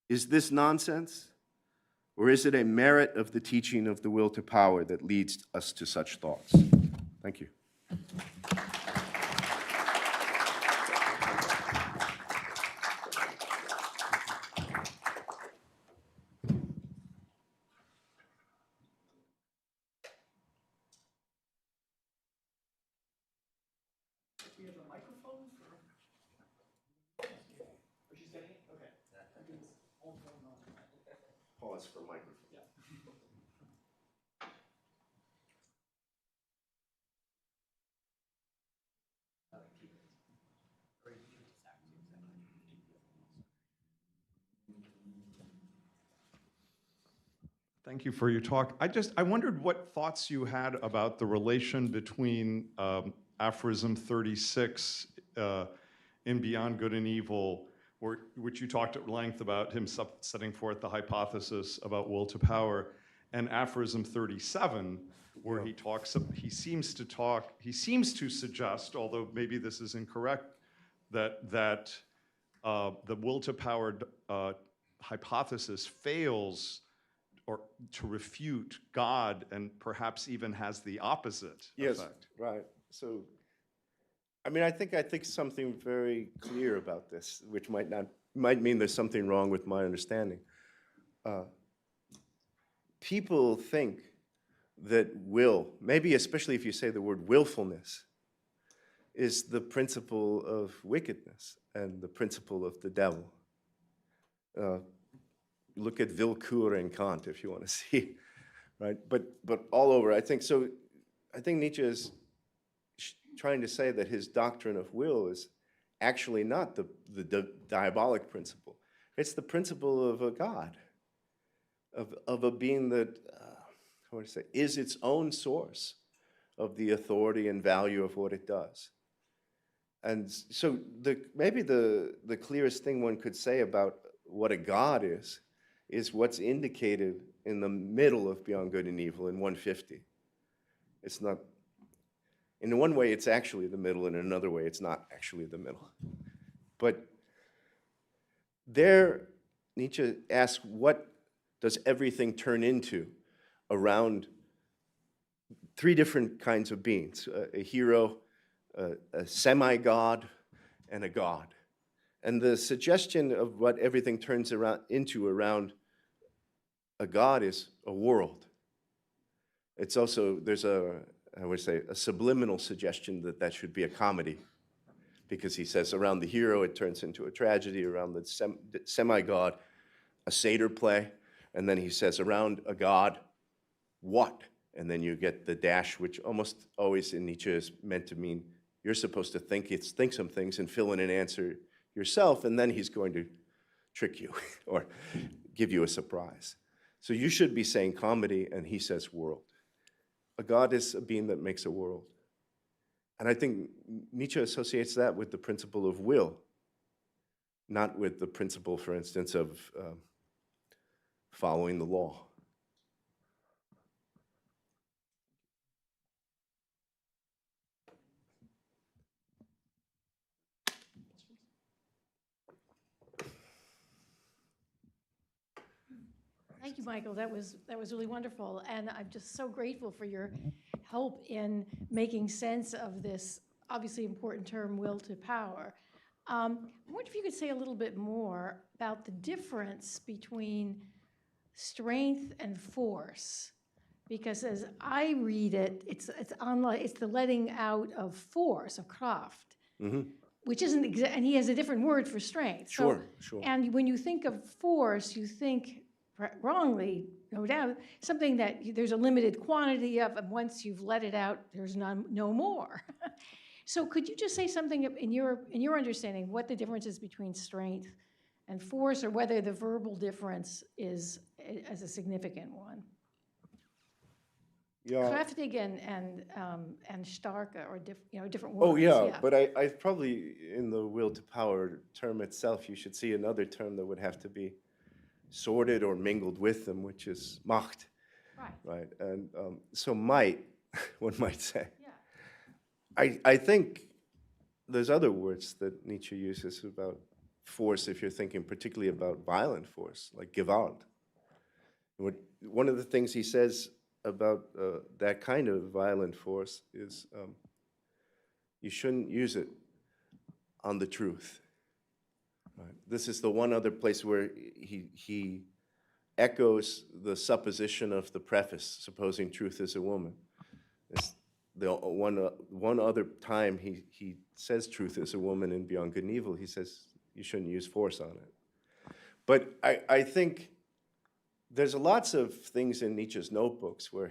Is this nonsense? Or is it a merit of the teaching of the will to power that leads us to such thoughts? Thank you. Pause for microphone.
Thank you for your talk. I wondered what thoughts you had about the relation between aphorism 36 in Beyond Good and Evil, which you talked at length about him setting forth the hypothesis about will to power, and aphorism 37, where he seems to suggest, although maybe this is incorrect, that the will to power hypothesis fails or to refute God, and perhaps even has the opposite effect.
Right. So, I mean, I think something very clear about this, which might mean there's something wrong with my understanding. People think that will, maybe especially if you say the word willfulness, is the principle of wickedness and the principle of the devil. Look at Willkür and Kant if you want to see, right? But all over, I think so. I think Nietzsche is trying to say that his doctrine of will is actually not the diabolic principle. It's the principle of a God, of a being that, how would I say, is its own source of the authority and value of what it does. And so maybe the clearest thing one could say about what a God is what's indicated in the middle of Beyond Good and Evil in 150. It's not, in one way it's actually the middle, and in another way it's not actually the middle. But there, Nietzsche asks, what does everything turn into around three different kinds of beings, a hero, a semi-god, and a god. And the suggestion of what everything turns around a god is a world. It's also, there's I would say, a subliminal suggestion that that should be a comedy, because he says around the hero it turns into a tragedy, around the semi-god, a satyr play, and then he says around a god, what? And then you get the dash, which almost always in Nietzsche is meant to mean you're supposed to think some things and fill in an answer yourself, and then he's going to trick you or give you a surprise. So you should be saying comedy, and he says world. A god is a being that makes a world. And I think Nietzsche associates that with the principle of will, not with the principle, for instance, of following the law.
Thank you, Michael. That was really wonderful, and I'm just so grateful for your help in making sense of this obviously important term, will to power. I wonder if you could say a little bit more about the difference between strength and force, because as I read it, it's the letting out of force, of Kraft, which isn't and he has a different word for strength.
Sure,
so,
sure.
And when you think of force, you think wrongly, no doubt, something that there's a limited quantity of, and once you've let it out, there's no more. So could you just say something in your understanding what the difference is between strength and force, or whether the verbal difference is as a significant one?
Yeah.
Kräftig and starke are different words.
Oh yeah, but I probably, in the will to power term itself, you should see another term that would have to be sorted or mingled with them, which is Macht. Right. And so might, one might say.
Yeah.
I think there's other words that Nietzsche uses about force, if you're thinking particularly about violent force, like Gewalt. One of the things he says about that kind of violent force is you shouldn't use it on the truth. Right. This is the one other place where he echoes the supposition of the preface, supposing truth is a woman. It's the one other time he says truth is a woman in Beyond Good and Evil, he says you shouldn't use force on it. But I think there's lots of things in Nietzsche's notebooks where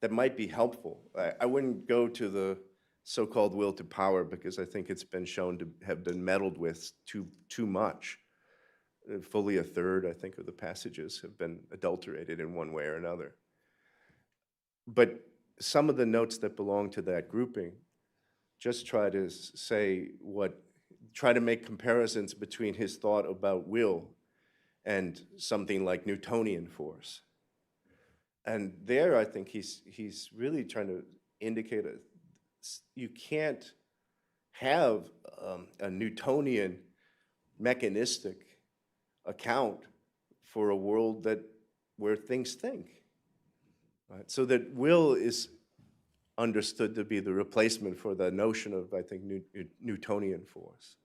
that might be helpful. I wouldn't go to the so-called will to power, because I think it's been shown to have been meddled with too much. Fully a third, I think, of the passages have been adulterated in one way or another. But some of the notes that belong to that grouping just try to try to make comparisons between his thought about will and something like Newtonian force. And there, I think he's really trying to indicate you can't have a Newtonian mechanistic account for a world where things think. Right? So that will is understood to be the replacement for the notion of, I think, Newtonian force.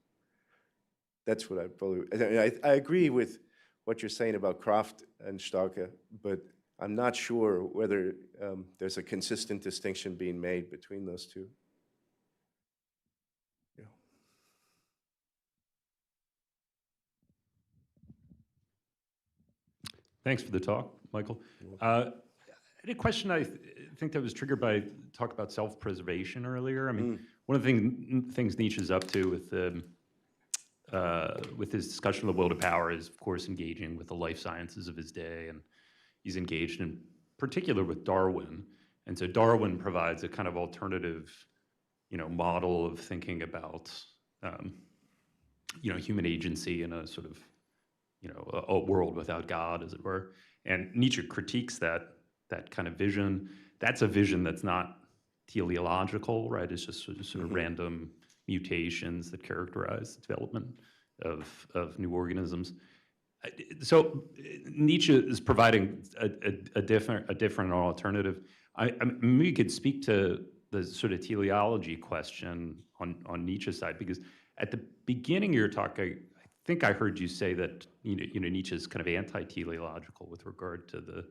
That's what I agree with what you're saying about Kraft and Starke, but I'm not sure whether there's a consistent distinction being made between those two. Yeah.
Thanks for the talk, Michael. had a question think that was triggered by talk about self-preservation earlier. I mean, one of the things Nietzsche's up to with his discussion of the will to power is, of course, engaging with the life sciences of his day, and he's engaged in particular with Darwin. And so Darwin provides a kind of alternative, model of thinking about, human agency in a sort of, a world without God, as it were. And Nietzsche critiques that kind of vision. That's a vision that's not teleological, right? It's just sort of random mutations that characterize the development of new organisms. So Nietzsche is providing a different alternative. Maybe you could speak to the sort of teleology question on Nietzsche's side, because at the beginning of your talk, I think I heard you say that Nietzsche is kind of anti-teleological with regard to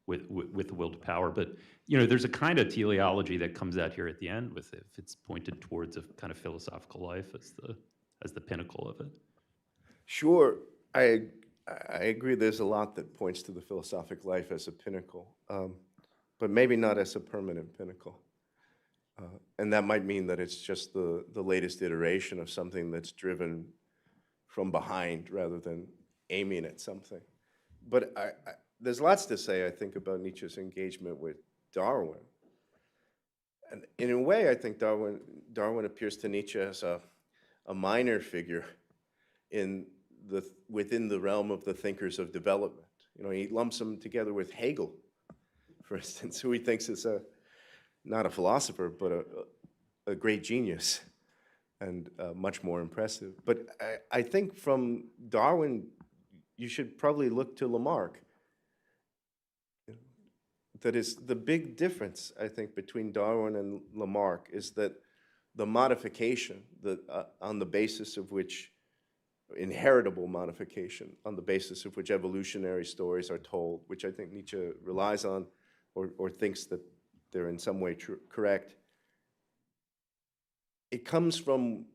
with the will to power, but there's a kind of teleology that comes out here at the end with if it's pointed towards a kind of philosophical life as the pinnacle of it.
Sure, I agree. There's a lot that points to the philosophic life as a pinnacle, but maybe not as a permanent pinnacle. And that might mean that it's just the latest iteration of something that's driven from behind rather than aiming at something. But there's lots to say, I think, about Nietzsche's engagement with Darwin. And in a way, I think Darwin appears to Nietzsche as a minor figure within the realm of the thinkers of development. He lumps them together with Hegel, for instance, who he thinks is not a philosopher, but a great genius and much more impressive. But I think from Darwin, you should probably look to Lamarck. That is the big difference, I think, between Darwin and Lamarck is that the modification on the basis of which, inheritable modification, on the basis of which evolutionary stories are told, which I think Nietzsche relies on or thinks that they're in some way correct, it comes from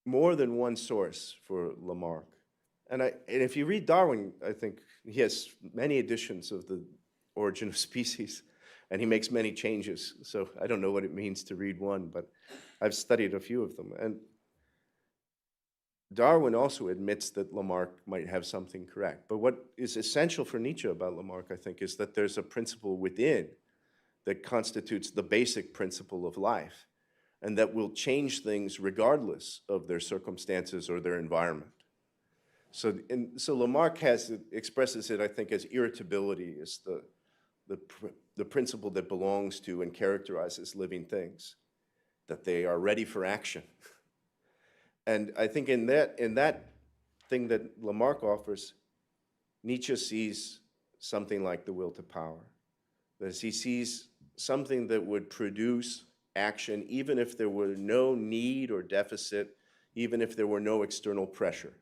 more than one source for Lamarck. And if you read Darwin, I think he has many editions of the Origin of Species, and he makes many changes. So I don't know what it means to read one, but I've studied a few of them. And Darwin also admits that Lamarck might have something correct. But what is essential for Nietzsche about Lamarck, I think, is that there's a principle within that constitutes the basic principle of life, and that will change things regardless of their circumstances or their environment. So Lamarck expresses it, I think, as irritability, as the principle that belongs to and characterizes living things, that they are ready for action. And I think in that thing that Lamarck offers, Nietzsche sees something like the will to power. That is, he sees something that would produce action even if there were no need or deficit, even if there were no external pressure.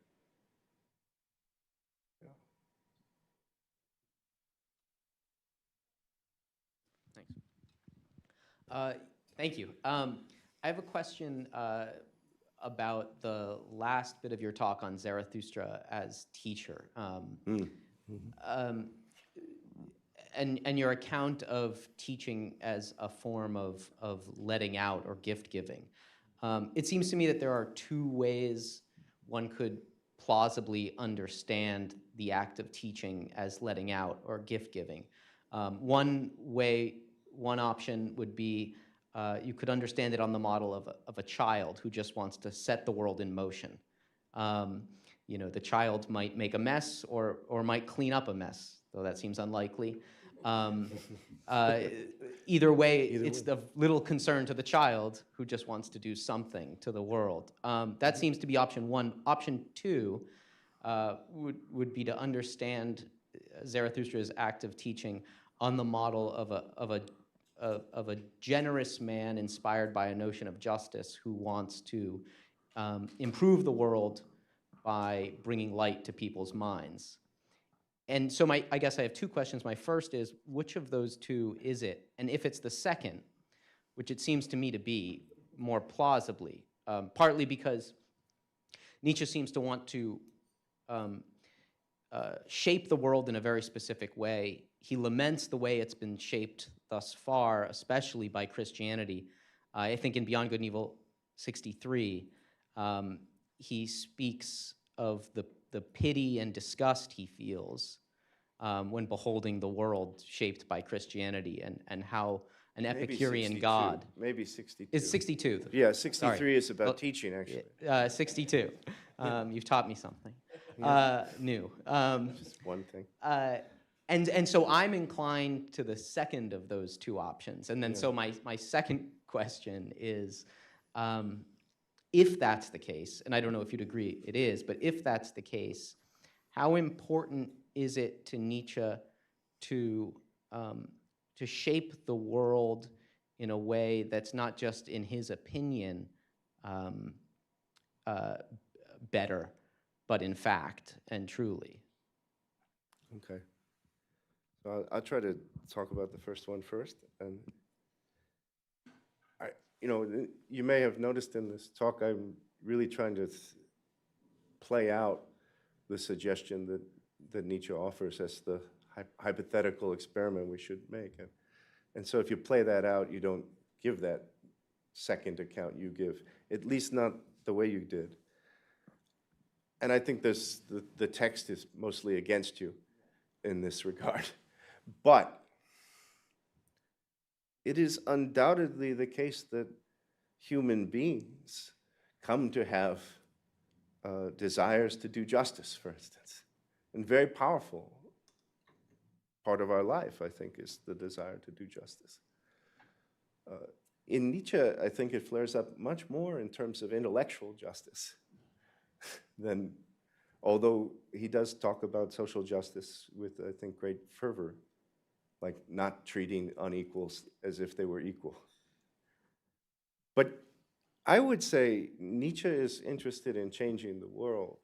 Thank you. I have a question about the last bit of your talk on Zarathustra as teacher. And your account of teaching as a form of letting out or gift giving. It seems to me that there are two ways one could plausibly understand the act of teaching as letting out or gift giving. One option would be you could understand it on the model of a child who just wants to set the world in motion. The child might make a mess or might clean up a mess, though that seems unlikely. Either way, it's of little concern to the child who just wants to do something to the world. That seems to be option one. Option two would be to understand Zarathustra's act of teaching on the model of a generous man inspired by a notion of justice who wants to improve the world by bringing light to people's minds. And so I guess I have two questions. My first is, which of those two is it? And if it's the second, which it seems to me to be more plausibly, partly because Nietzsche seems to want to shape the world in a very specific way. He laments the way it's been shaped thus far, especially by Christianity. I think in Beyond Good and Evil 63, he speaks of the pity and disgust he feels when beholding the world shaped by Christianity, and how an
Maybe
Epicurean
62,
God
maybe 62.
is 62.
Yeah, 63
Sorry.
is about
Well,
teaching, actually.
62. You've taught me something new.
Just one thing.
And so I'm inclined to the second of those two options. And then so my second question is, if that's the case, and I don't know if you'd agree it is, but if that's the case, how important is it to Nietzsche to shape the world in a way that's not just in his opinion better, but in fact and truly?
Okay. So I'll try to talk about the first one first. And you may have noticed in this talk, I'm really trying to play out the suggestion that Nietzsche offers as the hypothetical experiment we should make. And so if you play that out, you don't give that second account you give, at least not the way you did. And I think the text is mostly against you in this regard. But it is undoubtedly the case that human beings come to have desires to do justice, for instance. And very powerful part of our life, I think, is the desire to do justice. In Nietzsche, I think it flares up much more in terms of intellectual justice than, although he does talk about social justice with, I think, great fervor, like not treating unequals as if they were equal. But I would say Nietzsche is interested in changing the world,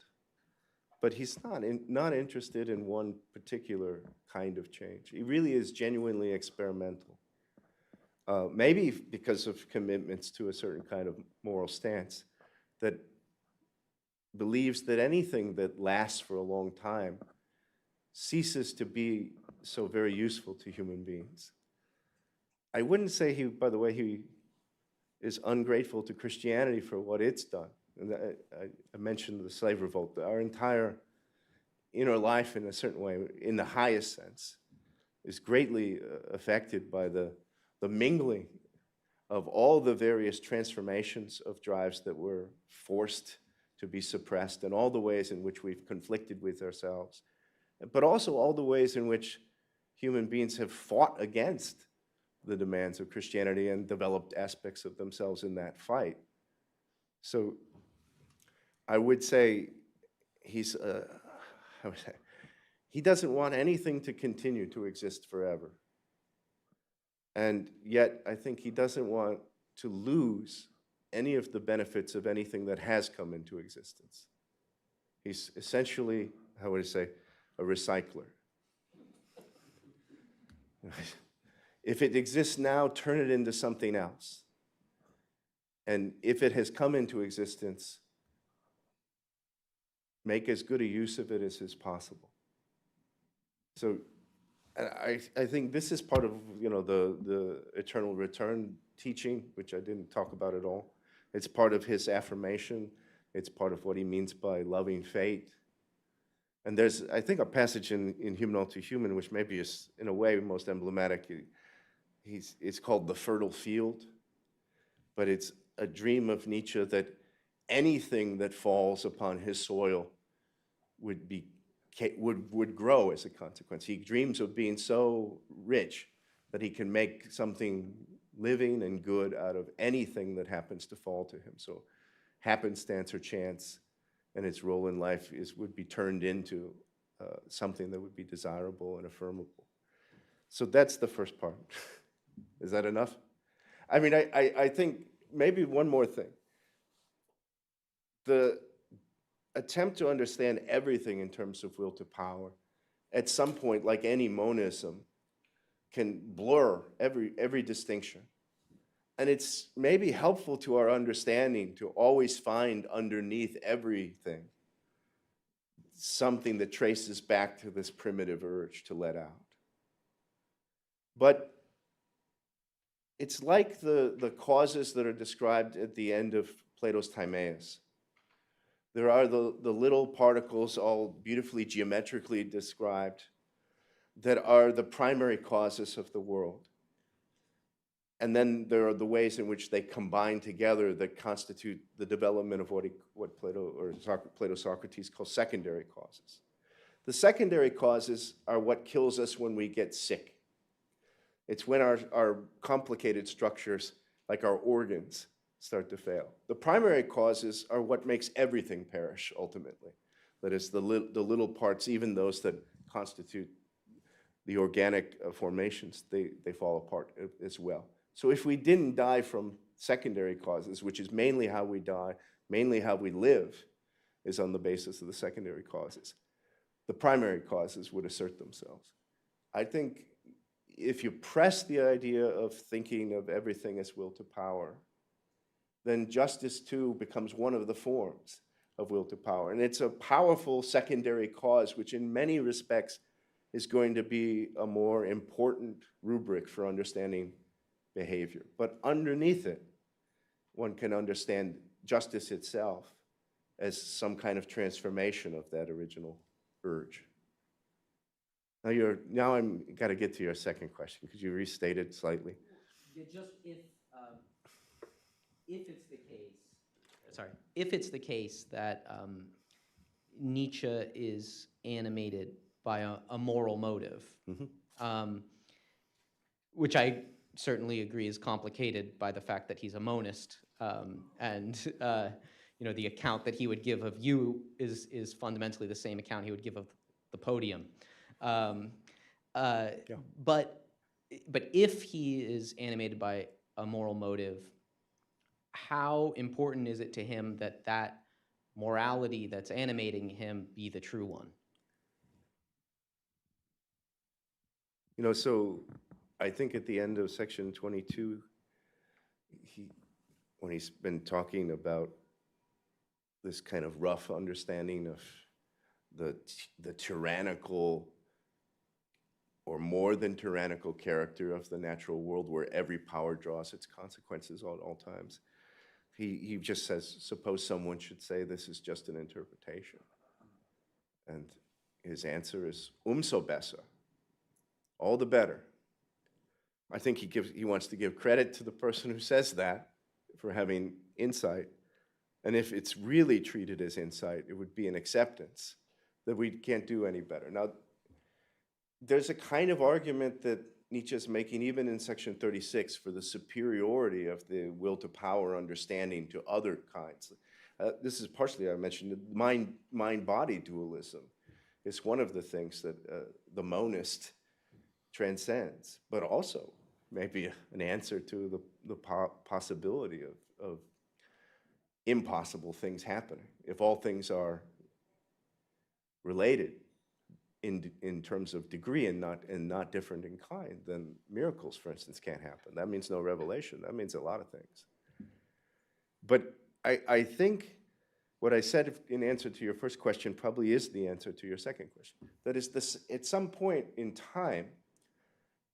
but he's not interested in one particular kind of change. He really is genuinely experimental. Maybe because of commitments to a certain kind of moral stance that believes that anything that lasts for a long time ceases to be so very useful to human beings. I wouldn't say by the way, he is ungrateful to Christianity for what it's done. And I mentioned the slave revolt. Our entire inner life, in a certain way, in the highest sense, is greatly affected by the mingling of all the various transformations of drives that were forced to be suppressed, and all the ways in which we've conflicted with ourselves, but also all the ways in which human beings have fought against the demands of Christianity and developed aspects of themselves in that fight. So I would say he doesn't want anything to continue to exist forever. And yet I think he doesn't want to lose any of the benefits of anything that has come into existence. He's essentially, how would I say, a recycler. If it exists now, turn it into something else. And if it has come into existence, make as good a use of it as is possible. So I think this is part of the eternal return teaching, which I didn't talk about at all. It's part of his affirmation. It's part of what he means by loving fate. And there's, I think, a passage in Human All Too Human, which maybe is, in a way, most emblematic. It's called The Fertile Field, but it's a dream of Nietzsche that anything that falls upon his soil would grow as a consequence. He dreams of being so rich that he can make something living and good out of anything that happens to fall to him. So happenstance or chance and its role in life would be turned into something that would be desirable and affirmable. So that's the first part. Is that enough? I mean, I think maybe one more thing. The attempt to understand everything in terms of will to power, at some point, like any monism, can blur every distinction. And it's maybe helpful to our understanding to always find underneath everything something that traces back to this primitive urge to let out. But it's like the causes that are described at the end of Plato's Timaeus. There are the little particles, all beautifully geometrically described, that are the primary causes of the world. And then there are the ways in which they combine together that constitute the development of what Plato Socrates calls secondary causes. The secondary causes are what kills us when we get sick. It's when our complicated structures, like our organs, start to fail. The primary causes are what makes everything perish, ultimately. That is, the little parts, even those that constitute the organic formations, they fall apart as well. So if we didn't die from secondary causes, which is mainly how we die, mainly how we live, is on the basis of the secondary causes, the primary causes would assert themselves. I think if you press the idea of thinking of everything as will to power, then justice too becomes one of the forms of will to power. And it's a powerful secondary cause, which in many respects is going to be a more important rubric for understanding behavior. But underneath it, one can understand justice itself as some kind of transformation of that original urge. Now I'm got to get to your second question. Could you restate it slightly?
Yeah, just if it's the case, if it's the case that Nietzsche is animated by a moral motive, which I certainly agree is complicated by the fact that he's a monist, and the account that he would give of you is fundamentally the same account he would give of the podium. But if he is animated by a moral motive, how important is it to him that that morality that's animating him be the true one?
So I think at the end of section 22, when he's been talking about this kind of rough understanding of the tyrannical or more than tyrannical character of the natural world, where every power draws its consequences at all times, he just says, suppose someone should say this is just an interpretation. And his answer is, umso besser, all the better. I think he wants to give credit to the person who says that for having insight. And if it's really treated as insight, it would be an acceptance that we can't do any better. Now, there's a kind of argument that Nietzsche is making, even in section 36, for the superiority of the will to power understanding to other kinds. This is partially, I mentioned, mind-body dualism is one of the things that the monist transcends, but also maybe an answer to the possibility of impossible things happening. If all things are related in terms of degree and not different in kind, then miracles, for instance, can't happen. That means no revelation. That means a lot of things. But I think what I said in answer to your first question probably is the answer to your second question. That is, this, at some point in time,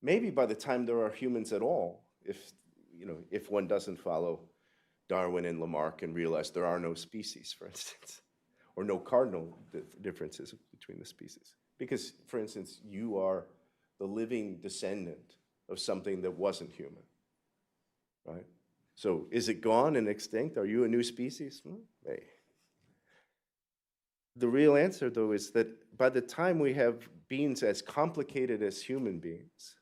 maybe by the time there are humans at all, if one doesn't follow Darwin and Lamarck and realize there are no species, for instance, or no cardinal differences between the species. Because, for instance, you are the living descendant of something that wasn't human, right? So is it gone and extinct? Are you a new species? Hey. The real answer, though, is that by the time we have beings as complicated as human beings,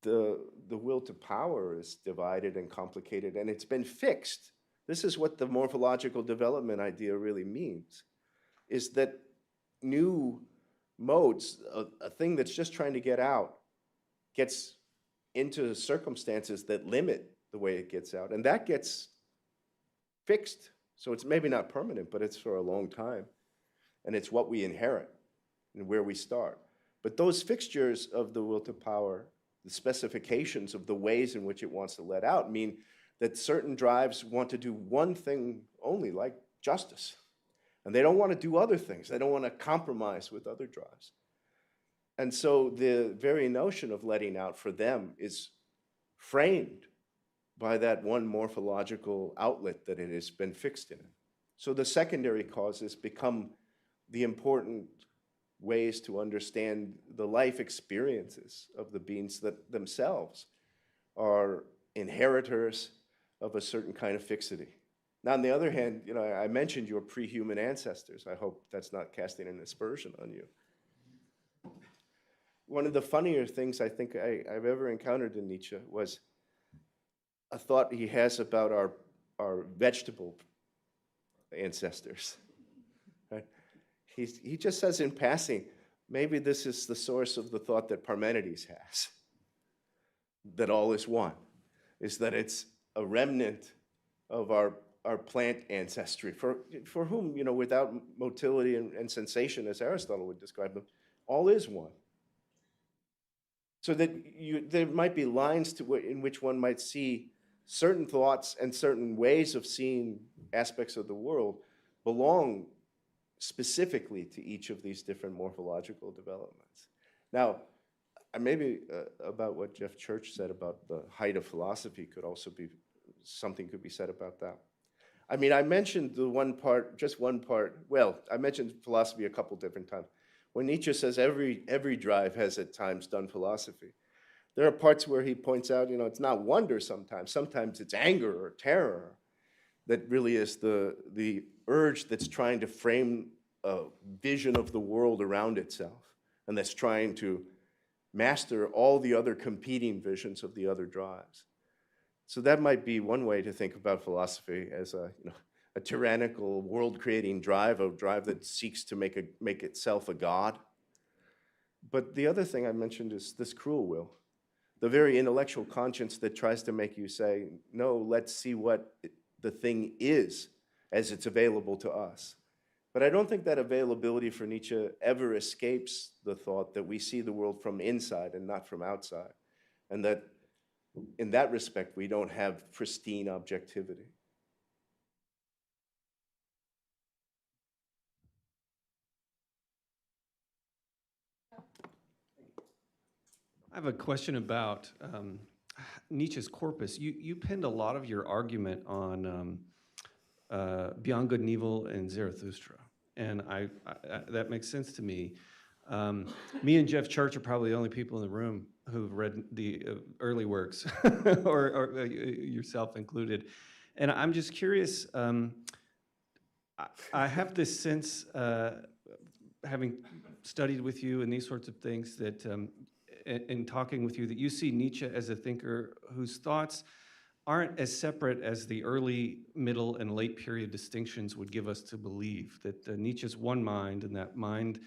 the will to power is divided and complicated, and it's been fixed. This is what the morphological development idea really means, is that new modes, a thing that's just trying to get out, gets into circumstances that limit the way it gets out, and that gets fixed. So it's maybe not permanent, but it's for a long time, and it's what we inherit and where we start. But those fixtures of the will to power, the specifications of the ways in which it wants to let out, mean that certain drives want to do one thing only, like justice. And they don't want to do other things. They don't want to compromise with other drives. And so the very notion of letting out for them is framed by that one morphological outlet that it has been fixed in. So the secondary causes become the important ways to understand the life experiences of the beings that themselves are inheritors of a certain kind of fixity. Now, on the other hand, you know, I mentioned your pre-human ancestors. I hope that's not casting an aspersion on you. One of the funnier things I think I've ever encountered in Nietzsche was a thought he has about our vegetable ancestors. Right? He just says in passing, maybe this is the source of the thought that Parmenides has, that all is one, is that it's a remnant of our plant ancestry, for whom, you know, without motility and sensation, as Aristotle would describe them, all is one. So that there might be lines in which one might see certain thoughts and certain ways of seeing aspects of the world belong specifically to each of these different morphological developments. Now, maybe about what Jeff Church said about the height of philosophy could also be, something could be said about that. I mean, I mentioned the one part, just one part, well, I mentioned philosophy a couple different times. When Nietzsche says every drive has at times done philosophy, there are parts where he points out, you know, it's not wonder sometimes. Sometimes it's anger or terror that really is the urge that's trying to frame a vision of the world around itself, and that's trying to master all the other competing visions of the other drives. So that might be one way to think about philosophy as a tyrannical world-creating drive, a drive that seeks to make itself a god. But the other thing I mentioned is this cruel will, the very intellectual conscience that tries to make you say, no, let's see what the thing is as it's available to us. But I don't think that availability for Nietzsche ever escapes the thought that we see the world from inside and not from outside, and that in that respect, we don't have pristine objectivity.
I have a question about Nietzsche's corpus. You pinned a lot of your argument on Beyond Good and Evil and Zarathustra, and I that makes sense to me. Me and Jeff Church are probably the only people in the room who've read the early works, or yourself included. And I'm just curious, I have this sense, having studied with you and these sorts of things, that in talking with you, that you see Nietzsche as a thinker whose thoughts aren't as separate as the early, middle, and late period distinctions would give us to believe, that Nietzsche's one mind, and that mind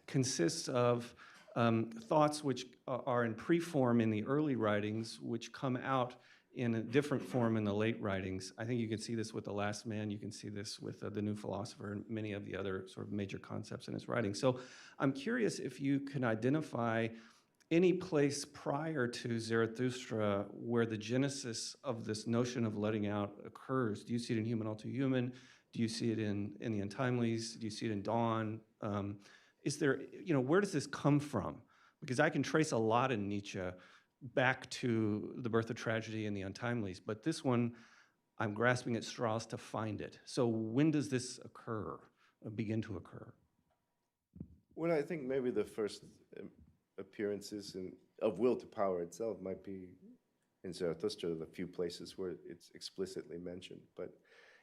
consists of thoughts which are in pre-form in the early writings, which come out in a different form in the late writings. I think you can see this with The Last Man, you can see this with The New Philosopher, and many of the other sort of major concepts in his writing. So I'm curious if you can identify any place prior to Zarathustra where the genesis of this notion of letting out occurs. Do you see it in Human All Too Human? Do you see it in the Untimelies? Do you see it in Dawn? Is there, where does this come from? Because I can trace a lot in Nietzsche back to The Birth of Tragedy and the Untimelies, but this one, I'm grasping at straws to find it. So when does this occur, begin to occur?
Well, I think maybe the first appearances of will to power itself might be in Zarathustra, the few places where it's explicitly mentioned. But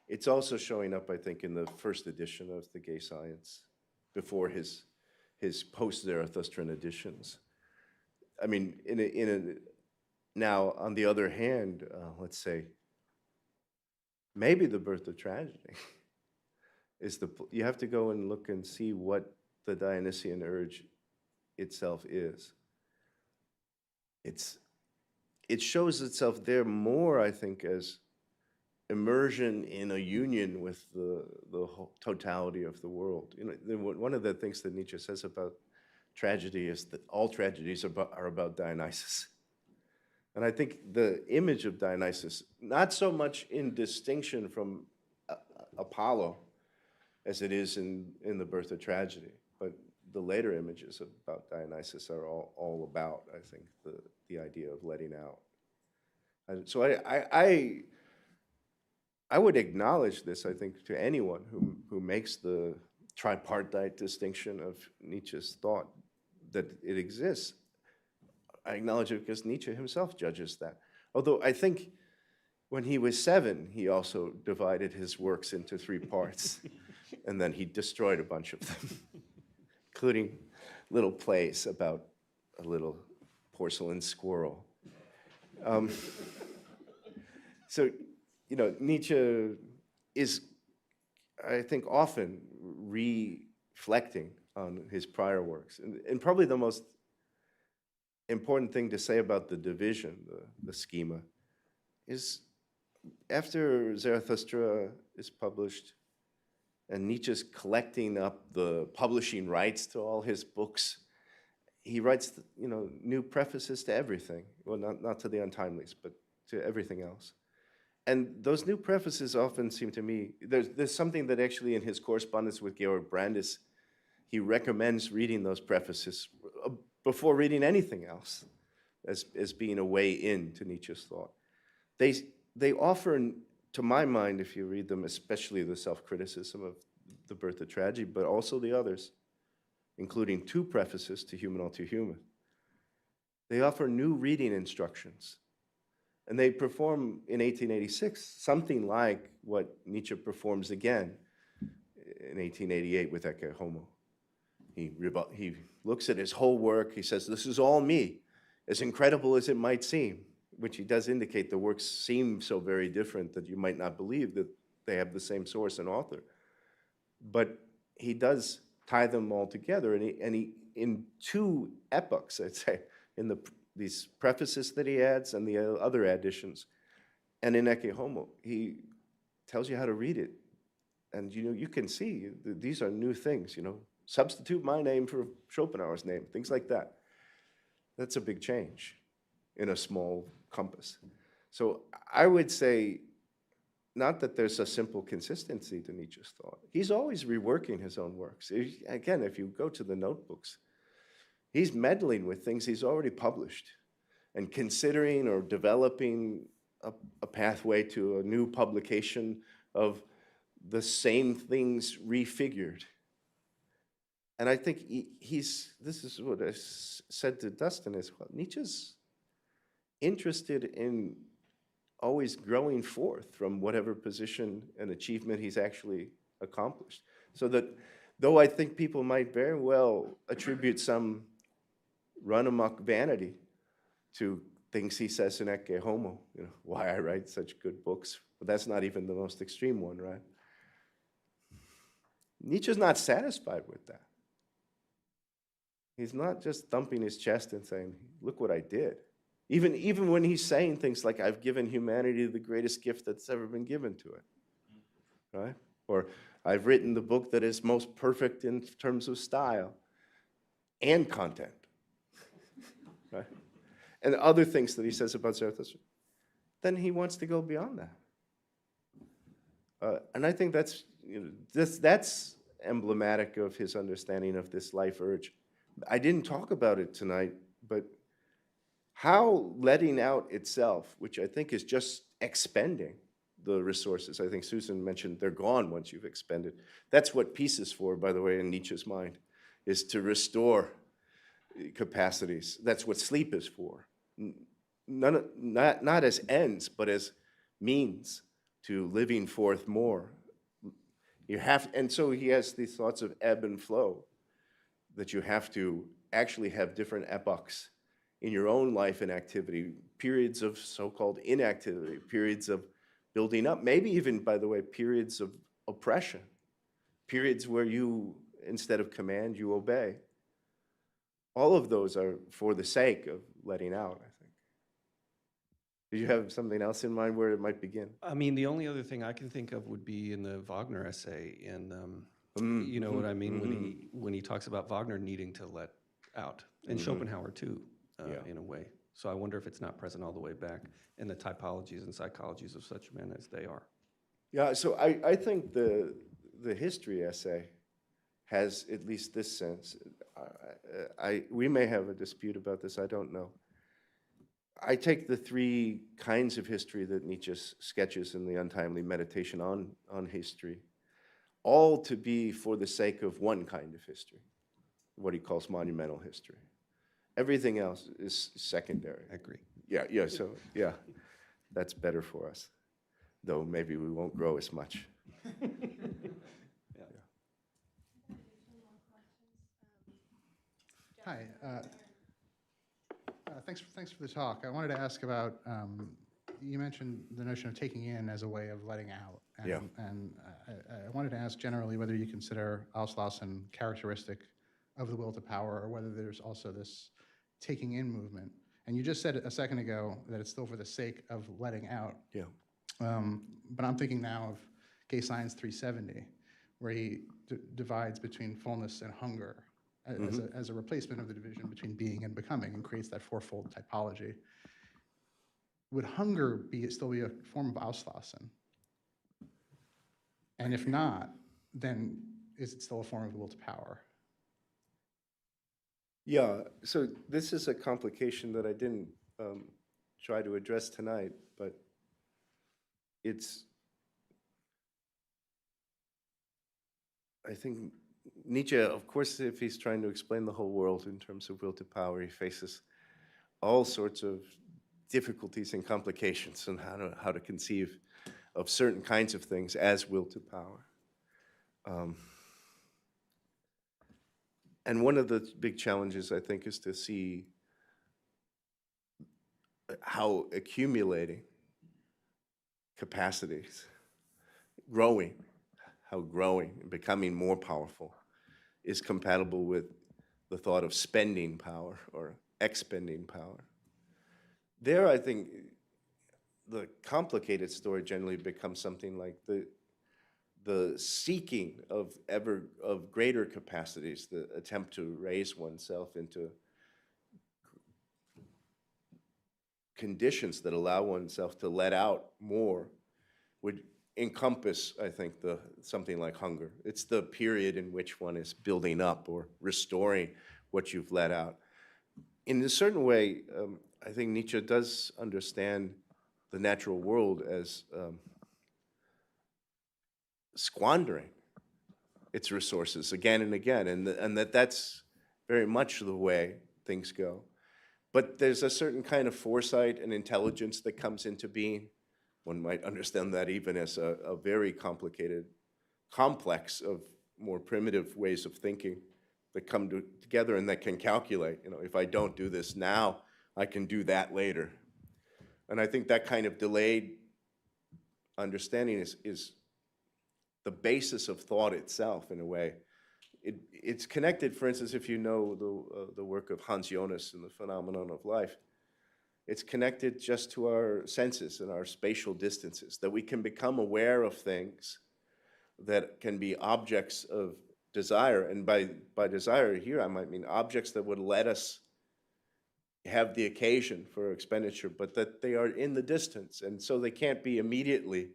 it's also showing up, I think, in the first edition of The Gay Science, before his post-Zarathustrian editions. I mean, now, on the other hand, let's say, maybe The Birth of Tragedy is you have to go and look and see what the Dionysian urge itself is. It shows itself there more, I think, as immersion in a union with the whole totality of the world. One of the things that Nietzsche says about tragedy is that all tragedies are about Dionysus. And I think the image of Dionysus, not so much in distinction from Apollo, as it is in The Birth of Tragedy. But the later images about Dionysus are all about, I think, the idea of letting out. And so I would acknowledge this, I think, to anyone who makes the tripartite distinction of Nietzsche's thought, that it exists. I acknowledge it because Nietzsche himself judges that. Although I think when he was 7, he also divided his works into 3 parts, and then he destroyed a bunch of them, including little plays about a little porcelain squirrel. So, you know, Nietzsche is, I think, often reflecting on his prior works. And probably the most important thing to say about the division, the schema, is after Zarathustra is published and Nietzsche's collecting up the publishing rights to all his books, he writes, you know, new prefaces to everything. Well, not to the Untimelies, but to everything else. And those new prefaces often seem to me, there's something that actually in his correspondence with Georg Brandes, he recommends reading those prefaces before reading anything else as being a way into Nietzsche's thought. They offer, to my mind, if you read them, especially the self-criticism of The Birth of Tragedy, but also the others, including 2 prefaces to Human All Too Human, they offer new reading instructions. And they perform in 1886 something like what Nietzsche performs again in 1888 with Ecce Homo. He looks at his whole work, he says, this is all me, as incredible as it might seem, which he does indicate the works seem so very different that you might not believe that they have the same source and author. But he does tie them all together, and he in 2 epochs, I'd say, in these prefaces that he adds and the other additions, and in Ecce Homo, he tells you how to read it. And you know, you can see these are new things, you know, substitute my name for Schopenhauer's name, things like that. That's a big change in a small compass. So I would say, not that there's a simple consistency to Nietzsche's thought. He's always reworking his own works. Again, if you go to the notebooks, he's meddling with things he's already published and considering or developing a pathway to a new publication of the same things refigured. And I think this is what I said to Dustin as well. Nietzsche's interested in always growing forth from whatever position and achievement he's actually accomplished. So that though I think people might very well attribute some run-amok vanity to things he says in Ecce Homo, you know, why I write such good books, but that's not even the most extreme one, right? Nietzsche's not satisfied with that. He's not just thumping his chest and saying, look what I did. Even when he's saying things like, I've given humanity the greatest gift that's ever been given to it, right? Or I've written the book that is most perfect in terms of style and content, right? And other things that he says about Zarathustra. Then he wants to go beyond that. And I think that's, you know, that's emblematic of his understanding of this life urge. I didn't talk about it tonight, but how letting out itself, which I think is just expending the resources. I think Susan mentioned they're gone once you've expended. That's what peace is for, by the way, in Nietzsche's mind, is to restore capacities. That's what sleep is for. Not as ends, but as means to living forth more. And so he has these thoughts of ebb and flow, that you have to actually have different epochs in your own life and activity, periods of so-called inactivity, periods of building up, maybe even, by the way, periods of oppression, periods where you, instead of command, you obey. All of those are for the sake of letting out, I think. Did you have something else in mind where it might begin?
I mean, the only other thing I can think of would be in the Wagner essay, and you know what I mean, when he talks about Wagner needing to let out, and Schopenhauer too, in a way. So I wonder if it's not present all the way back in the typologies and psychologies of such men as they are.
Yeah, so I think the history essay has at least this sense. We may have a dispute about this, I don't know. I take the three kinds of history that Nietzsche sketches in the Untimely Meditation on history, all to be for the sake of one kind of history, what he calls monumental history. Everything else is secondary.
I agree.
Yeah, so, yeah, that's better for us, though maybe we won't grow as much.
Hi. Thanks for the talk. I wanted to ask about, you mentioned the notion of taking in as a way of letting out. And,
Yeah.
And I wanted to ask generally whether you consider Auslausen characteristic of the will to power, or whether there's also this taking in movement. And you just said a second ago that it's still for the sake of letting out.
Yeah.
But I'm thinking now of Gay Science 370, where he divides between fullness and hunger as a replacement of the division between being and becoming, and creates that fourfold typology. Would hunger still be a form of Auslausen? And if not, then is it still a form of the will to power?
Yeah, so this is a complication that I didn't try to address tonight, but I think Nietzsche, of course, if he's trying to explain the whole world in terms of will to power, he faces all sorts of difficulties and complications on how to conceive of certain kinds of things as will to power. And one of the big challenges, I think, is to see how accumulating capacities, how growing and becoming more powerful is compatible with the thought of spending power or expending power. There, I think, the complicated story generally becomes something like the seeking of greater capacities, the attempt to raise oneself into conditions that allow oneself to let out more would encompass, I think, something like hunger. It's the period in which one is building up or restoring what you've let out. In a certain way, I think Nietzsche does understand the natural world as squandering its resources again and again, and that's very much the way things go. But there's a certain kind of foresight and intelligence that comes into being. One might understand that even as a very complicated complex of more primitive ways of thinking that come together and that can calculate, if I don't do this now, I can do that later. And I think that kind of delayed understanding is the basis of thought itself, in a way. It's connected, for instance, if you know the work of Hans Jonas and the phenomenon of life, it's connected just to our senses and our spatial distances, that we can become aware of things that can be objects of desire. And by desire here, I might mean objects that would let us have the occasion for expenditure, but that they are in the distance, and so they can't be immediately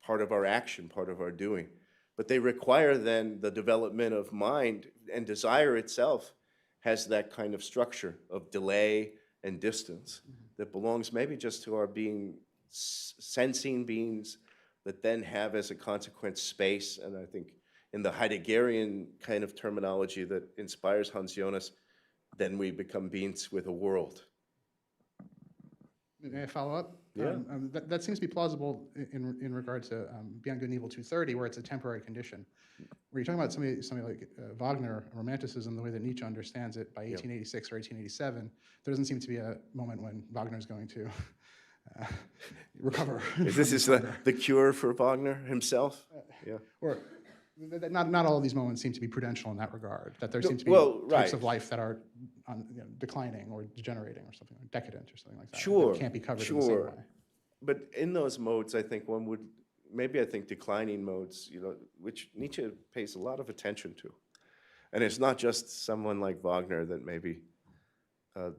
part of our action, part of our doing. But they require then the development of mind, and desire itself has that kind of structure of delay and distance that belongs maybe just to our being sensing beings that then have as a consequence space. And I think in the Heideggerian kind of terminology that inspires Hans Jonas, then we become beings with a world.
May I follow up?
Yeah.
That seems to be plausible in regard to Beyond Good and Evil 230, where it's a temporary condition. Where you're talking about somebody like Wagner, romanticism, the way that Nietzsche understands it by 1886 or 1887, there doesn't seem to be a moment when Wagner is going to recover.
This is the cure for Wagner himself? Yeah.
Or not all of these moments seem to be prudential in that regard, that there seem to be
well,
types
right.
of life that are declining or degenerating or something, or decadent or something like that.
Sure,
That can't be covered
sure.
in the same way.
But in those modes, I think one would, maybe I think declining modes, which Nietzsche pays a lot of attention to. And it's not just someone like Wagner that maybe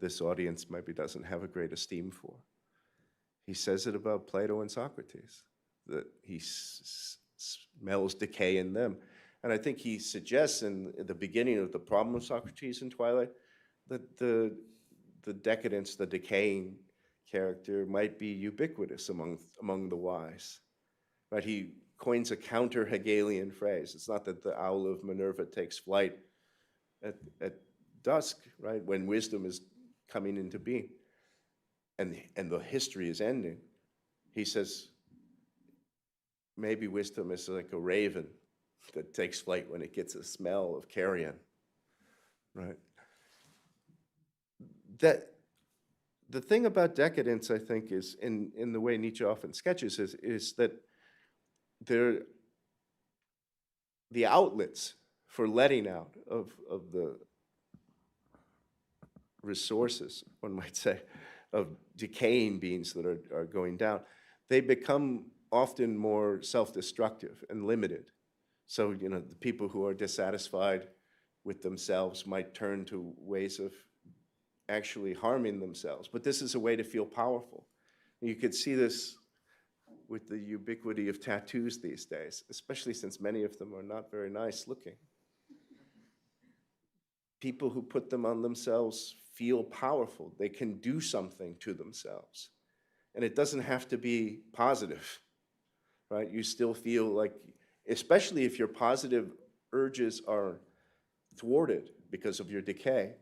this audience maybe doesn't have a great esteem for. He says it about Plato and Socrates, that he smells decay in them. And I think he suggests in the beginning of The Problem of Socrates in Twilight that the decadence, the decaying character might be ubiquitous among the wise. Right? He coins a counter-Hegelian phrase. It's not that the owl of Minerva takes flight at dusk, right, when wisdom is coming into being and the history is ending. He says, maybe wisdom is like a raven that takes flight when it gets a smell of carrion, right? That the thing about decadence, I think, is in the way Nietzsche often sketches is that the outlets for letting out of the resources, one might say, of decaying beings that are going down, they become often more self-destructive and limited. So, you know, the people who are dissatisfied with themselves might turn to ways of actually harming themselves. But this is a way to feel powerful. You could see this with the ubiquity of tattoos these days, especially since many of them are not very nice looking. People who put them on themselves feel powerful. They can do something to themselves. And it doesn't have to be positive, right? You still feel like, especially if your positive urges are thwarted because of your decay,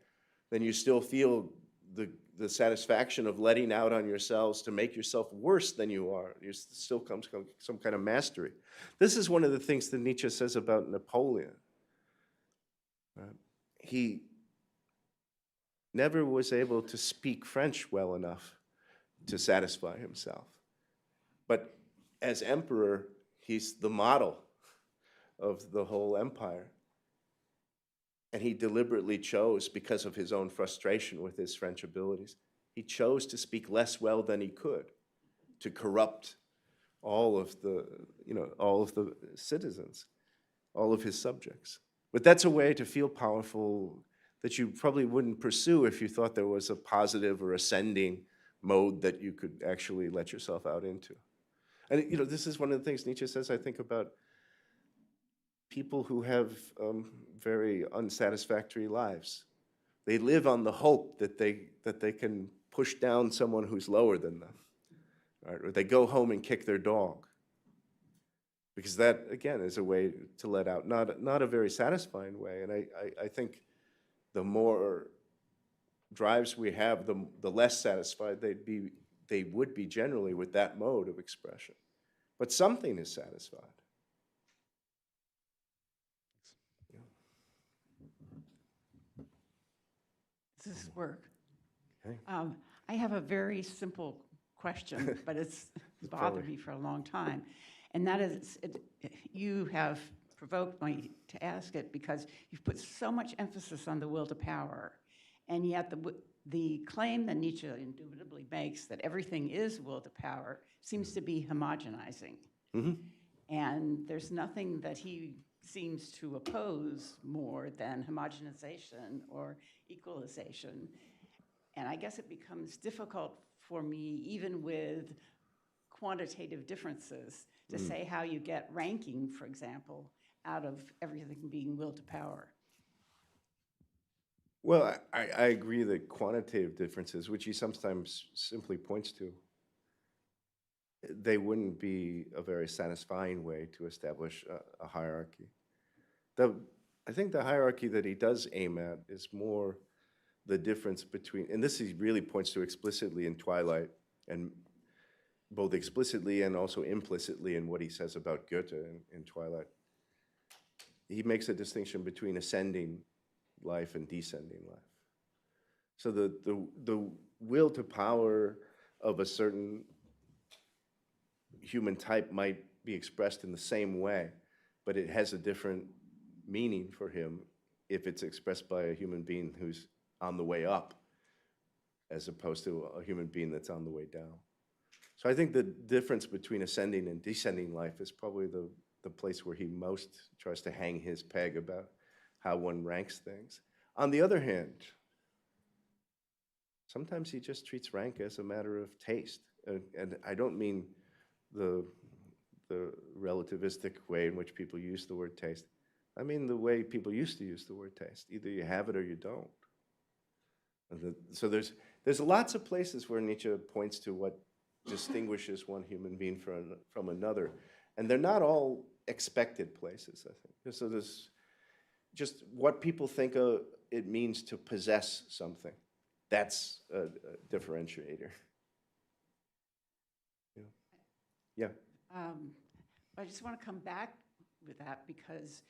then you still feel the satisfaction of letting out on yourselves to make yourself worse than you are. There still comes some kind of mastery. This is one of the things that Nietzsche says about Napoleon. He never was able to speak French well enough to satisfy himself. But as emperor, he's the model of the whole empire. And he deliberately chose, because of his own frustration with his French abilities, he chose to speak less well than he could, to corrupt all of the citizens, all of his subjects. But that's a way to feel powerful that you probably wouldn't pursue if you thought there was a positive or ascending mode that you could actually let yourself out into. And you know, this is one of the things Nietzsche says, I think, about people who have very unsatisfactory lives. They live on the hope that they can push down someone who's lower than them, right? Or they go home and kick their dog. Because that, again, is a way to let out, not a very satisfying way. And I think the more drives we have, the less satisfied they would be generally with that mode of expression. But something is satisfied.
Does this work?
Okay.
I have a very simple question, but it's bothered me for a long time. And that is, you have provoked me to ask it because you've put so much emphasis on the will to power. And yet the claim that Nietzsche indubitably makes that everything is will to power seems to be homogenizing.
Mm-hmm.
And there's nothing that he seems to oppose more than homogenization or equalization. And I guess it becomes difficult for me, even with quantitative differences, to say how you get ranking, for example, out of everything being will to power.
Well, I agree that quantitative differences, which he sometimes simply points to, they wouldn't be a very satisfying way to establish a hierarchy. I think the hierarchy that he does aim at is more the difference between, and this he really points to explicitly in Twilight, and both explicitly and also implicitly in what he says about Goethe in Twilight. He makes a distinction between ascending life and descending life. So the will to power of a certain human type might be expressed in the same way, but it has a different meaning for him if it's expressed by a human being who's on the way up, as opposed to a human being that's on the way down. So I think the difference between ascending and descending life is probably the place where he most tries to hang his peg about how one ranks things. On the other hand, sometimes he just treats rank as a matter of taste. And I don't mean the the relativistic way in which people use the word taste. I mean the way people used to use the word taste. Either you have it or you don't. So there's lots of places where Nietzsche points to what distinguishes one human being from another. And they're not all expected places, I think. So there's just what people think it means to possess something. That's a differentiator. Yeah.
I just want to come back with that because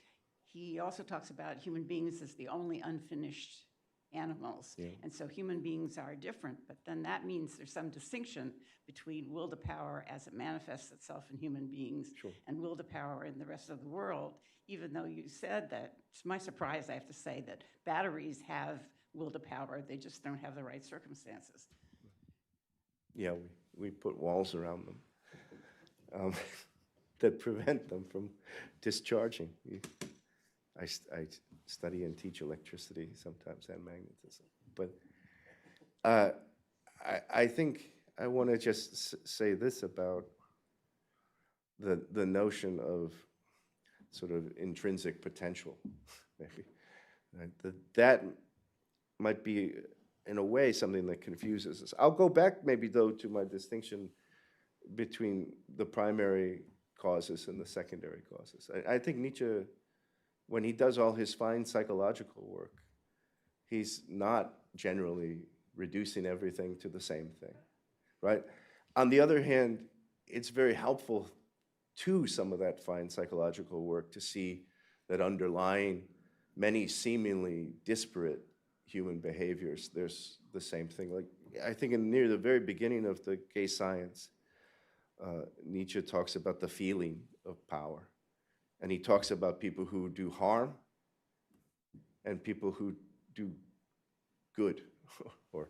he also talks about human beings as the only unfinished animals.
Yeah.
And so human beings are different, but then that means there's some distinction between will to power as it manifests itself in human beings
Sure.
and will to power in the rest of the world, even though you said that, to my surprise, I have to say that batteries have will to power, they just don't have the right circumstances.
Yeah, we put walls around them that prevent them from discharging. I study and teach electricity sometimes and magnetism. But I think I want to just say this about the notion of sort of intrinsic potential, maybe. Right? That might be, in a way, something that confuses us. I'll go back maybe, though, to my distinction between the primary causes and the secondary causes. I think Nietzsche, when he does all his fine psychological work, he's not generally reducing everything to the same thing, right? On the other hand, it's very helpful to some of that fine psychological work to see that underlying many seemingly disparate human behaviors, there's the same thing. Like, I think near the very beginning of the gay science, Nietzsche talks about the feeling of power. And he talks about people who do harm and people who do good or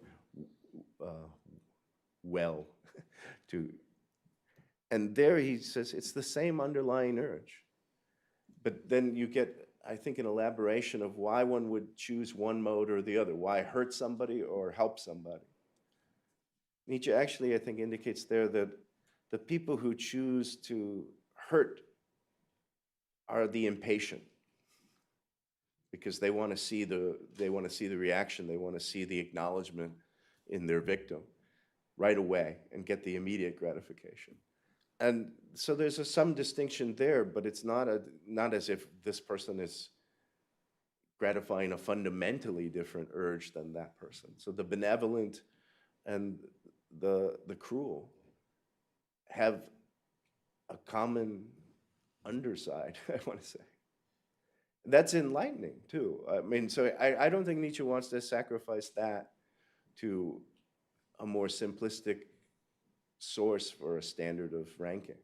well. And there he says it's the same underlying urge. But then you get, I think, an elaboration of why one would choose one mode or the other, why hurt somebody or help somebody. Nietzsche actually, I think, indicates there that the people who choose to hurt are the impatient, because they want to see the reaction, they want to see the acknowledgement in their victim right away and get the immediate gratification. And so there's some distinction there, but it's not as if this person is gratifying a fundamentally different urge than that person. So the benevolent and the cruel have a common underside, I want to say. That's enlightening, too. I mean, so I don't think Nietzsche wants to sacrifice that to a more simplistic source for a standard of ranking.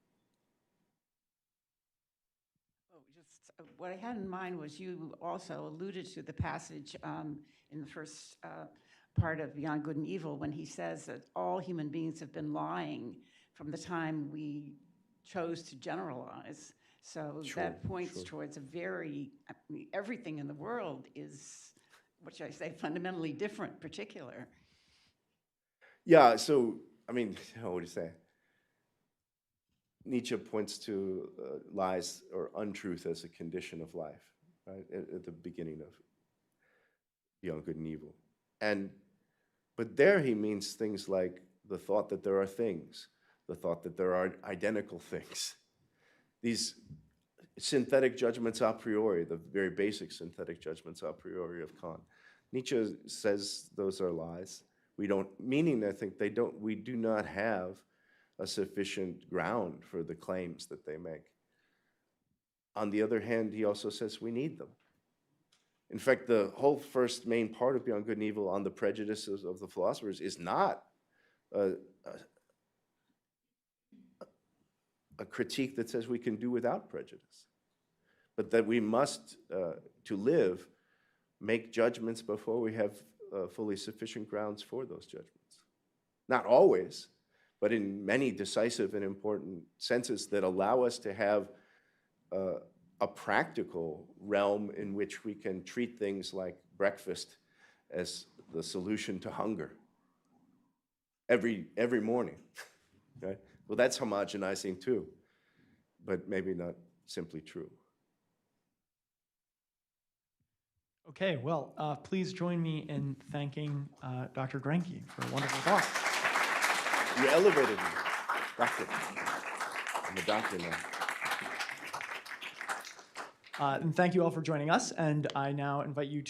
Oh, just what I had in mind was you also alluded to the passage in the first part of Beyond Good and Evil when he says that all human beings have been lying from the time we chose to generalize. So
Sure,
that points
sure.
towards a very, I mean, everything in the world is, what should I say, fundamentally different, particular.
Yeah, so, I mean, what would you say? Nietzsche points to lies or untruth as a condition of life, right, at the beginning of Beyond Good and Evil. But there he means things like the thought that there are things, the thought that there are identical things. These synthetic judgments a priori, the very basic synthetic judgments a priori of Kant. Nietzsche says those are lies. Meaning I think we do not have a sufficient ground for the claims that they make. On the other hand, he also says we need them. In fact, the whole first main part of Beyond Good and Evil on the prejudices of the philosophers is not a critique that says we can do without prejudice, but that we must, to live, make judgments before we have fully sufficient grounds for those judgments. Not always, but in many decisive and important senses that allow us to have a practical realm in which we can treat things like breakfast as the solution to hunger every morning, right? Well, that's homogenizing too. but maybe not simply true.
Okay, well, please join me in thanking Dr. Grenke for a wonderful talk.
You elevated me. Doctor. I'm a doctor now.
And thank you all for joining us, and I now invite you to